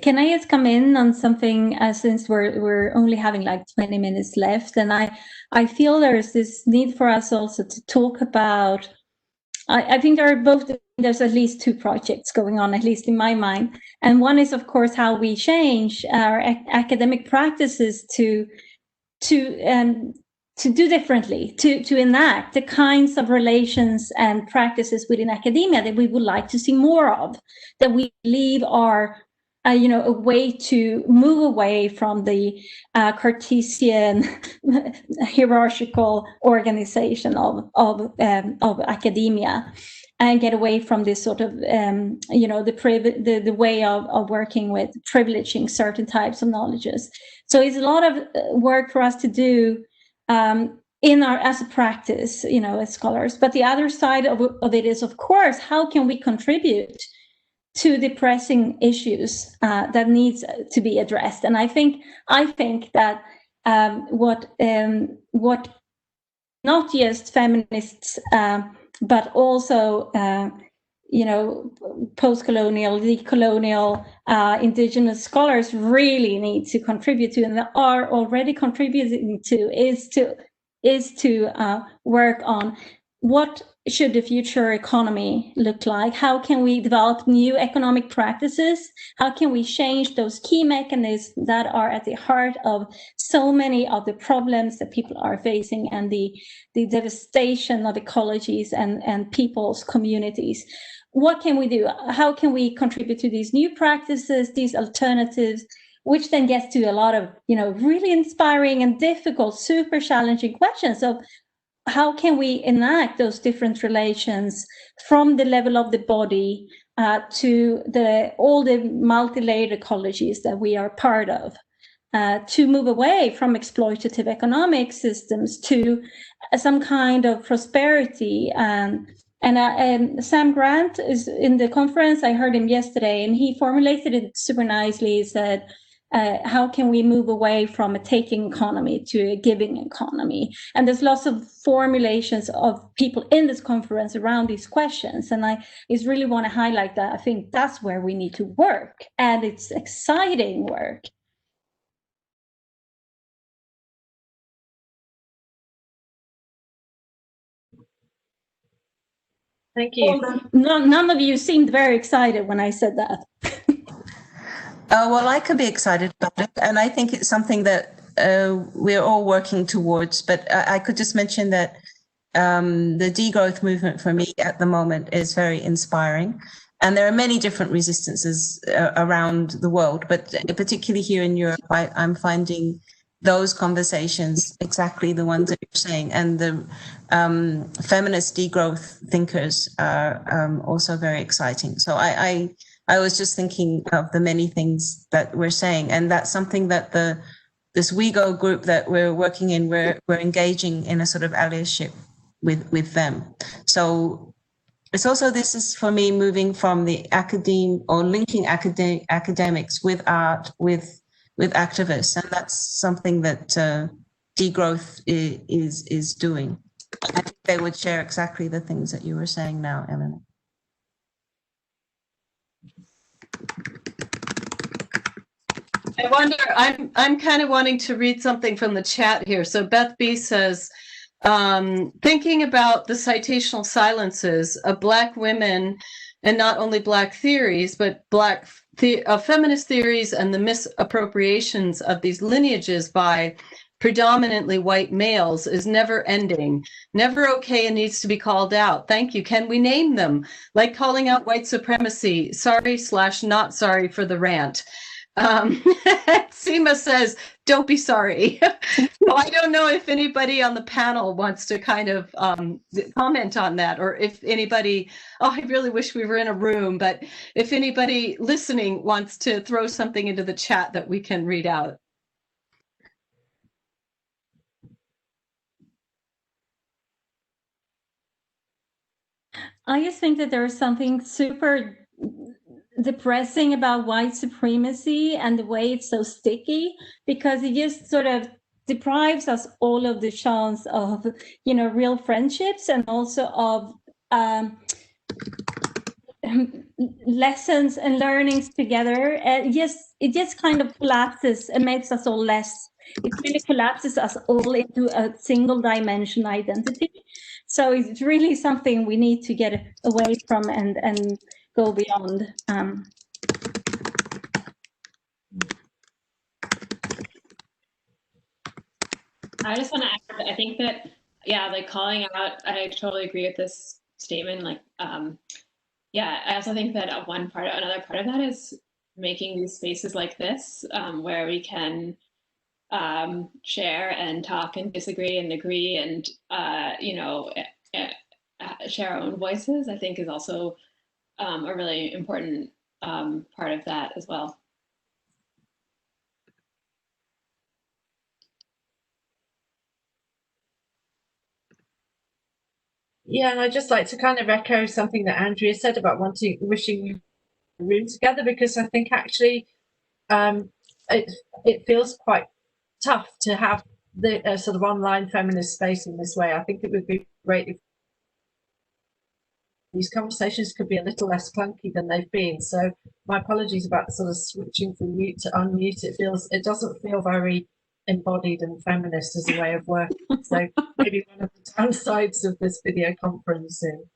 Can I just come in on something, since we're only having like 20 minutes left, and I feel there's this need for us also to talk about, I think there's at least two projects going on, at least in my mind. And one is, of course, how we change our academic practices to do differently, to enact the kinds of relations and practices within academia that we would like to see more of, that we believe are a way to move away from the Cartesian hierarchical organization of academia, and get away from this sort of the way of working with privileging certain types of knowledges. So it's a lot of work for us to do as a practice, as scholars. But the other side of it is, of course, how can we contribute to the pressing issues that needs to be addressed? And I think that what not just feminists, but also post-colonial, decolonial, indigenous scholars really need to contribute to, and are already contributing to, is to work on what should the future economy look like? How can we develop new economic practices? How can we change those key mechanisms that are at the heart of so many of the problems that people are facing, and the devastation of ecologies and people's communities? What can we do? How can we contribute to these new practices, these alternatives, which then gets to a lot of, really inspiring and difficult, super challenging questions of how can we enact those different relations from the level of the body to all the multi-layered ecologies that we are part of, to move away from exploitative economic systems to some kind of prosperity. And Sam Grant is in the conference. I heard him yesterday, and he formulated it super nicely. He said, how can we move away from a taking economy to a giving economy? And there's lots of formulations of people in this conference around these questions. And I just really want to highlight that. I think that's where we need to work. And it's exciting work. Thank you. None of you seemed very excited when I said that. Well, I could be excited about it, and I think it's something that we're all working towards. But I could just mention that the degrowth movement for me at the moment is very inspiring. And there are many different resistances around the world, but particularly here in Europe, I'm finding those conversations exactly the ones that you're saying. And the feminist degrowth thinkers are also very exciting. So I was just thinking of the many things that we're saying, and that's something that this WeGo group that we're working in, we're engaging in a sort of allyship with them. So it's also, this is for me moving from the academe or linking academics with art, with activists, and that's something that degrowth is doing. I think they would share exactly the things that you were saying now, Ellen. I wonder, I'm kind of wanting to read something from the chat here. So Beth B says, thinking about the citational silences of Black women, and not only Black theories, but Black feminist theories and the misappropriations of these lineages by predominantly white males is never ending, never okay, and needs to be called out. Thank you. Can we name them? Like calling out white supremacy. Sorry/not sorry for the rant. Seema says, don't be sorry. Well, I don't know if anybody on the panel wants to kind of comment on that, or if anybody, I really wish we were in a room, but if anybody listening wants to throw something into the chat that we can read out. I just think that there is something super depressing about white supremacy and the way it's so sticky, because it just sort of deprives us all of the chance of, real friendships, and also of lessons and learnings together. It just kind of collapses and makes us all less. It really collapses us all into a single dimension identity. So it's really something we need to get away from and go beyond. I just want to add, I think that, like calling out, I totally agree with this statement. I also think that another part of that is making these spaces like this, where we can share and talk and disagree and agree and, share our own voices, I think is also a really important part of that as well. Yeah, and I'd just like to kind of echo something that Andrea said about wishing we were room together, because I think actually it feels quite tough to have the sort of online feminist space in this way. I think it would be great if these conversations could be a little less clunky than they've been. So my apologies about sort of switching from mute to unmute. It doesn't feel very embodied and feminist as a way of working. So maybe one of the downsides of this video conferencing.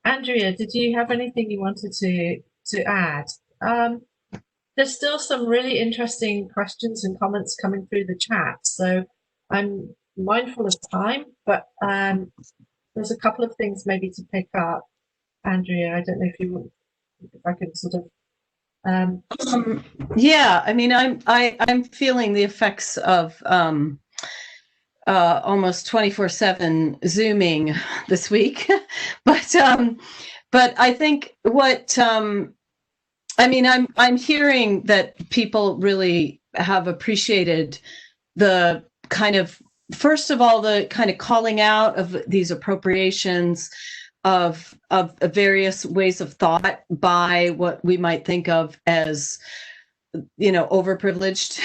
Andrea, did you have anything you wanted to add? There's still some really interesting questions and comments coming through the chat, so I'm mindful of time, but there's a couple of things maybe to pick up. Andrea, I don't know if I can sort of. Yeah, I mean, I'm feeling the effects of almost 24/7 Zooming this week, but I think what I mean, I'm hearing that people really have appreciated the kind of, first of all, the kind of calling out of these appropriations of various ways of thought by what we might think of as, overprivileged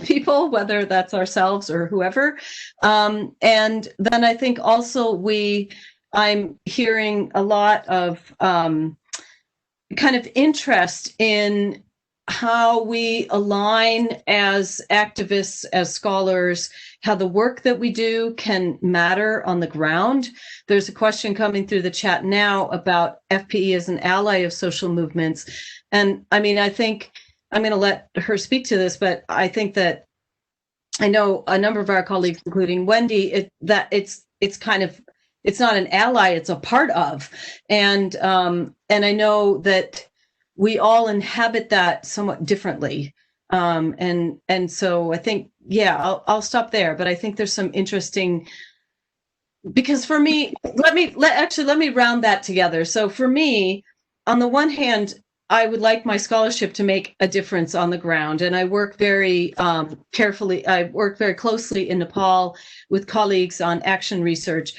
people, whether that's ourselves or whoever. And then I think also I'm hearing a lot of kind of interest in how we align as activists, as scholars, how the work that we do can matter on the ground. There's a question coming through the chat now about FPE as an ally of social movements. And I mean, I think I'm going to let her speak to this, but I think that I know a number of our colleagues, including Wendy, it's kind of, it's not an ally, it's a part of. And I know that we all inhabit that somewhat differently. And so I think, yeah, I'll stop there, but I think there's some interesting, because for me, let me round that together. So for me, on the one hand, I would like my scholarship to make a difference on the ground. And I work very carefully, I work very closely in Nepal with colleagues on action research.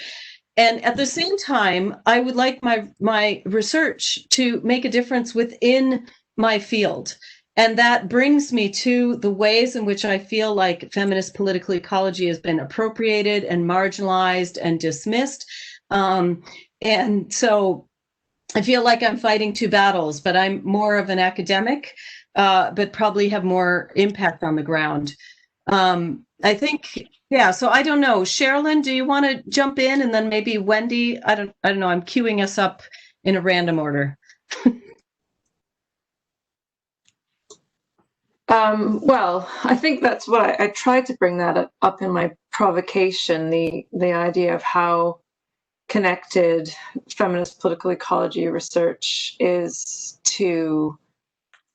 And at the same time, I would like my research to make a difference within my field. And that brings me to the ways in which I feel like feminist political ecology has been appropriated and marginalized and dismissed. And so I feel like I'm fighting two battles, but I'm more of an academic, but probably have more impact on the ground. I think, yeah, so I don't know. Sherilyn, do you want to jump in? And then maybe Wendy, I don't know, I'm queuing us up in a random order. Well, I think that's what I tried to bring that up in my provocation, the idea of how connected feminist political ecology research is to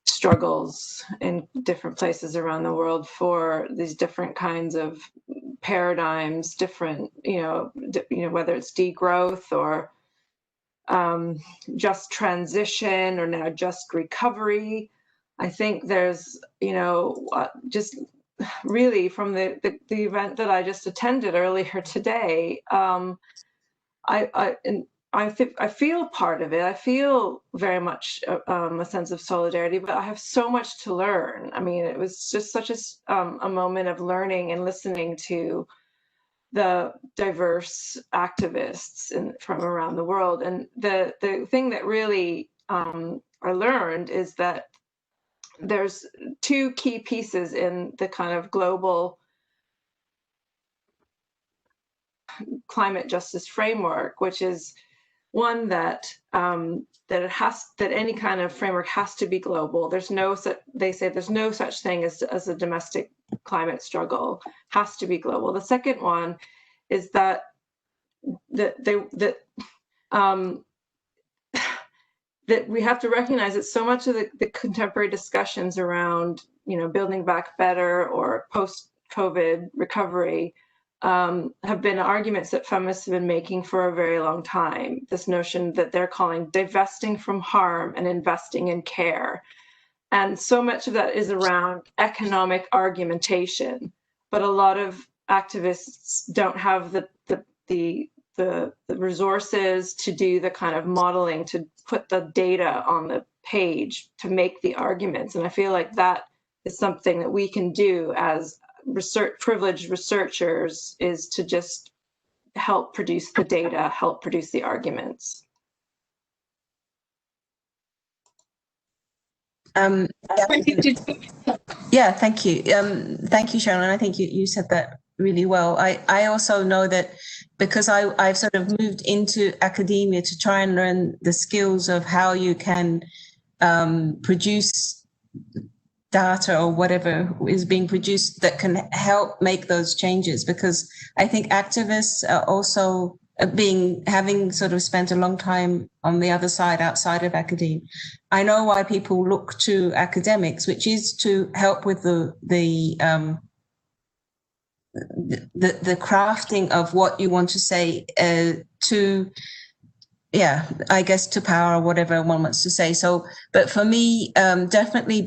struggles in different places around the world for these different kinds of paradigms, different, whether it's degrowth or just transition or now just recovery. I think there's, just really from the event that I just attended earlier today, I feel part of it. I feel very much a sense of solidarity, but I have so much to learn. I mean, it was just such a moment of learning and listening to the diverse activists from around the world. And the thing that really I learned is that there's two key pieces in the kind of global climate justice framework, which is one that any kind of framework has to be global. They say there's no such thing as a domestic climate struggle, has to be global. The second one is that we have to recognize that so much of the contemporary discussions around, building back better or post-COVID recovery have been arguments that feminists have been making for a very long time. This notion that they're calling divesting from harm and investing in care. And so much of that is around economic argumentation, but a lot of activists don't have the resources to do the kind of modeling, to put the data on the page to make the arguments. And I feel like that is something that we can do as privileged researchers, is to just help produce the data, help produce the arguments. Yeah, thank you. Thank you, Sherilyn. I think you said that really well. I also know that because I've sort of moved into academia to try and learn the skills of how you can produce data or whatever is being produced that can help make those changes, because I think activists are also having sort of spent a long time on the other side, outside of academia. I know why people look to academics, which is to help with the crafting of what you want to say to power, or whatever one wants to say. So, but for me, definitely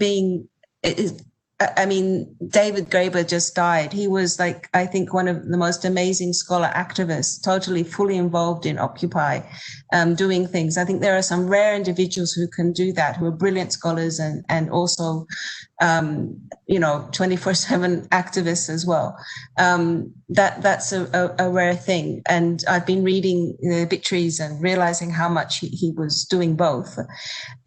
David Graeber just died. He was I think one of the most amazing scholar activists, totally fully involved in Occupy, doing things. I think there are some rare individuals who can do that, who are brilliant scholars and also, 24/7 activists as well. That's a rare thing. And I've been reading the obituaries and realizing how much he was doing both.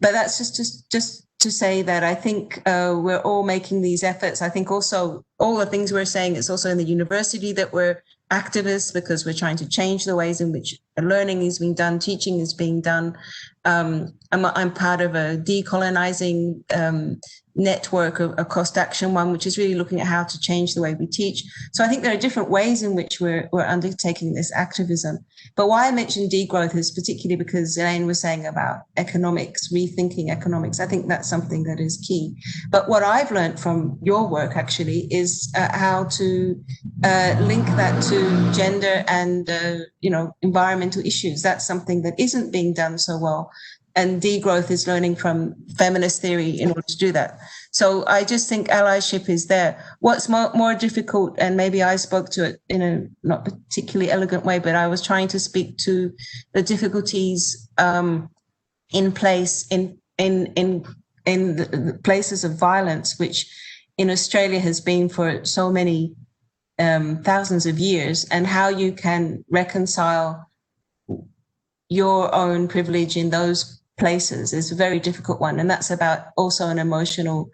But that's just to say that I think we're all making these efforts. I think also all the things we're saying, it's also in the university that we're activists, because we're trying to change the ways in which learning is being done, teaching is being done. I'm part of a decolonizing network, a cost action one, which is really looking at how to change the way we teach. So I think there are different ways in which we're undertaking this activism. But why I mentioned degrowth is particularly because Helene was saying about economics, rethinking economics. I think that's something that is key. But what I've learned from your work actually is how to link that to gender and environmental issues. That's something that isn't being done so well. And degrowth is learning from feminist theory in order to do that. So I just think allyship is there. What's more difficult, and maybe I spoke to it in a not particularly elegant way, but I was trying to speak to the difficulties in place in the places of violence, which in Australia has been for so many thousands of years, and how you can reconcile your own privilege in those places is a very difficult one. And that's about also an emotional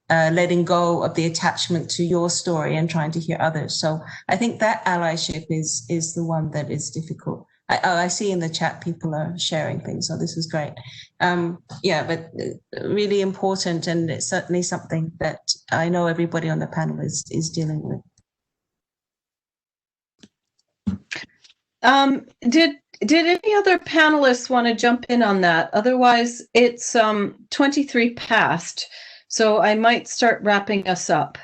letting go of the attachment to your story and trying to hear others. So I think that allyship is the one that is difficult. I see in the chat people are sharing things, so this is great. But really important, and it's certainly something that I know everybody on the panel is dealing with. Did any other panelists want to jump in on that? Otherwise, it's 23 past, so I might start wrapping us up.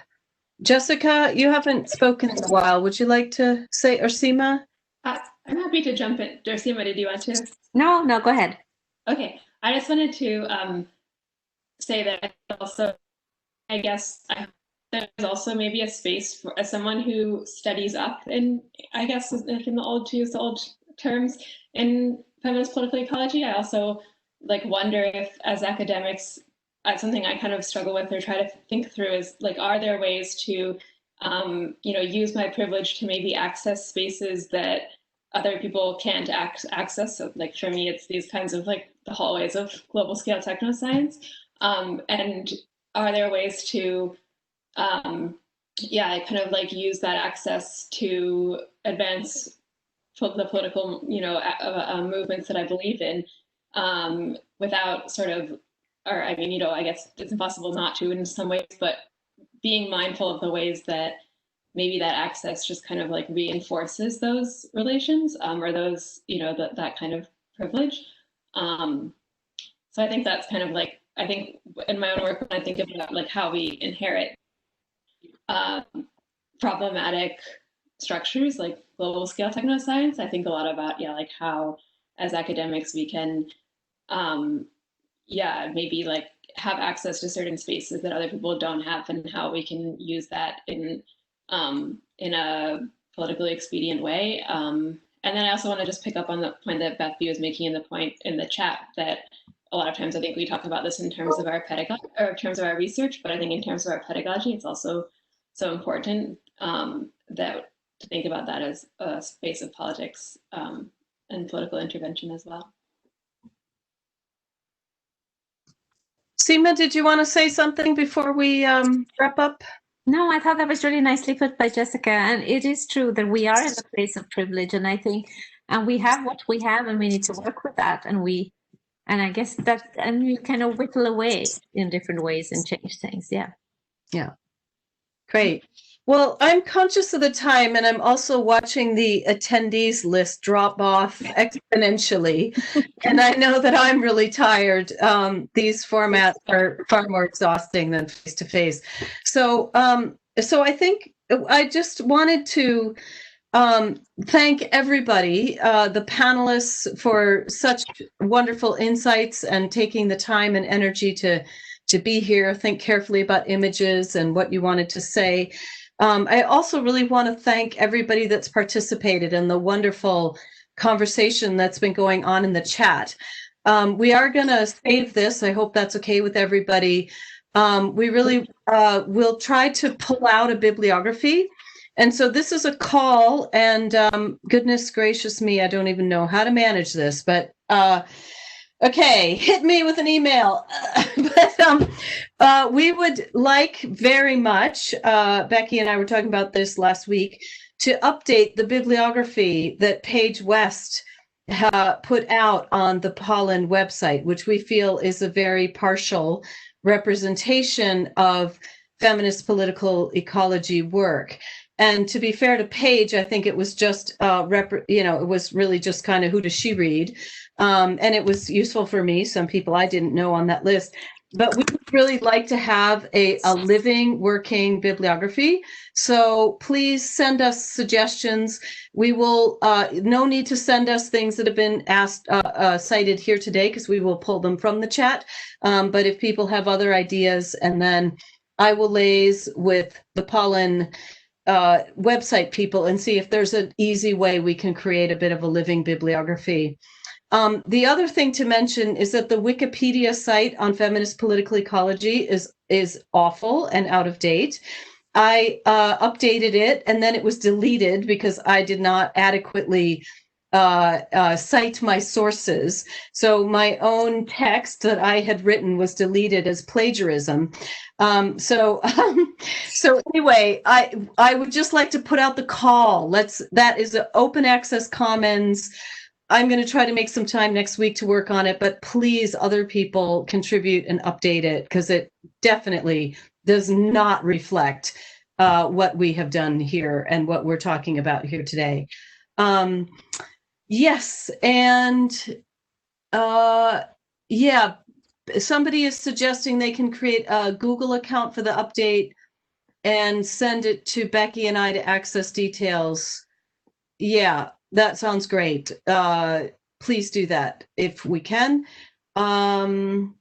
Jessica, you haven't spoken in a while. Would you like to say, or Seema? I'm happy to jump in. Or Seema, did you want to? No, go ahead. Okay, I just wanted to say that also, I guess there's also maybe a space for as someone who studies up in, I guess, in the old, to use the old terms in feminist political ecology. I also wonder if, as academics, something I kind of struggle with or try to think through is are there ways to use my privilege to maybe access spaces that other people can't access. So for me, it's these kinds of the hallways of global scale technoscience. And are there ways to use that access to advance the political, movements that I believe in, without I guess it's impossible not to in some ways, but being mindful of the ways that maybe that access just kind of reinforces those relations, or those, that kind of privilege. So I think that's kind of I think in my own work, when I think about how we inherit problematic structures like global scale technoscience, I think a lot about how as academics we can maybe have access to certain spaces that other people don't have, and how we can use that in a politically expedient way. And then I also want to just pick up on the point that Beth was making in the point in the chat, that a lot of times I think we talk about this in terms of our pedagogy or in terms of our research, but I think in terms of our pedagogy, it's also so important that to think about that as a space of politics and political intervention as well. Seema, did you want to say something before we wrap up? No, I thought that was really nicely put by Jessica. And it is true that we are in a place of privilege. And I think, and we have what we have, and we need to work with that. And I guess that, and we kind of whittle away in different ways and change things. Yeah. Yeah. Great. Well, I'm conscious of the time, and I'm also watching the attendees list drop off exponentially. And I know that I'm really tired. These formats are far more exhausting than face-to-face. So I think I just wanted to thank everybody, the panelists, for such wonderful insights and taking the time and energy to be here, think carefully about images and what you wanted to say. I also really want to thank everybody that's participated in the wonderful conversation that's been going on in the chat. We are going to save this. I hope that's okay with everybody. We really will try to pull out a bibliography. And so this is a call, and goodness gracious me, I don't even know how to manage this, but okay, hit me with an email. But we would like very much, Becky and I were talking about this last week, to update the bibliography that Paige West put out on the Pollen website, which we feel is a very partial representation of feminist political ecology work. And to be fair to Paige, I think it was just, it was really just kind of who does she read? And it was useful for me, some people I didn't know on that list. But we would really like to have a living, working bibliography. So please send us suggestions. We will, no need to send us things that have been asked, cited here today, because we will pull them from the chat. But if people have other ideas, and then I will liaise with the Pollen website people and see if there's an easy way we can create a bit of a living bibliography. The other thing to mention is that the Wikipedia site on feminist political ecology is awful and out of date. I updated it and then it was deleted because I did not adequately cite my sources. So my own text that I had written was deleted as plagiarism. So anyway, I would just like to put out the call. That is an open access commons. I'm going to try to make some time next week to work on it, but please, other people contribute and update it, because it definitely does not reflect what we have done here and what we're talking about here today. Yes, and yeah, somebody is suggesting they can create a Google account for the update and send it to Becky and I to access details. Yeah. That sounds great. Please do that if we can. And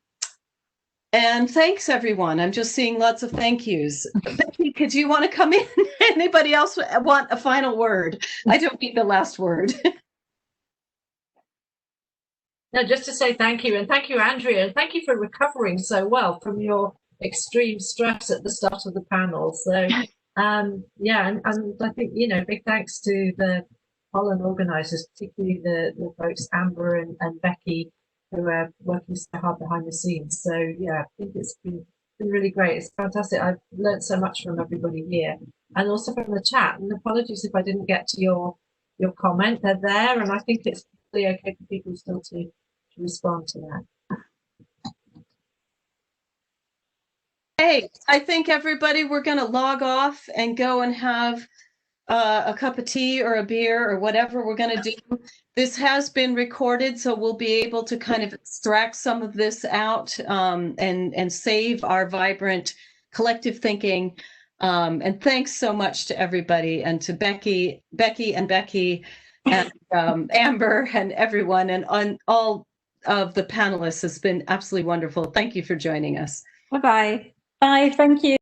thanks, everyone. I'm just seeing lots of thank yous. Becky, could you want to come in? Anybody else want a final word? I don't need the last word. No, just to say thank you. And thank you, Andrea. And thank you for recovering so well from your extreme stress at the start of the panel. So, yeah, and I think, big thanks to the Pollen organisers, particularly the folks Amber and Becky, who are working so hard behind the scenes. So yeah, I think it's been really great. It's fantastic. I've learned so much from everybody here, and also from the chat. And apologies if I didn't get to your comment. They're there, and I think it's really okay for people still to respond to that. Hey, I think everybody, we're going to log off and go and have a cup of tea or a beer or whatever we're going to do. This has been recorded, so we'll be able to kind of extract some of this out and save our vibrant collective thinking. And thanks so much to everybody, and to Becky and Amber and everyone, and on all of the panelists. Has been absolutely wonderful. Thank you for joining us. Bye-bye. Bye. Thank you.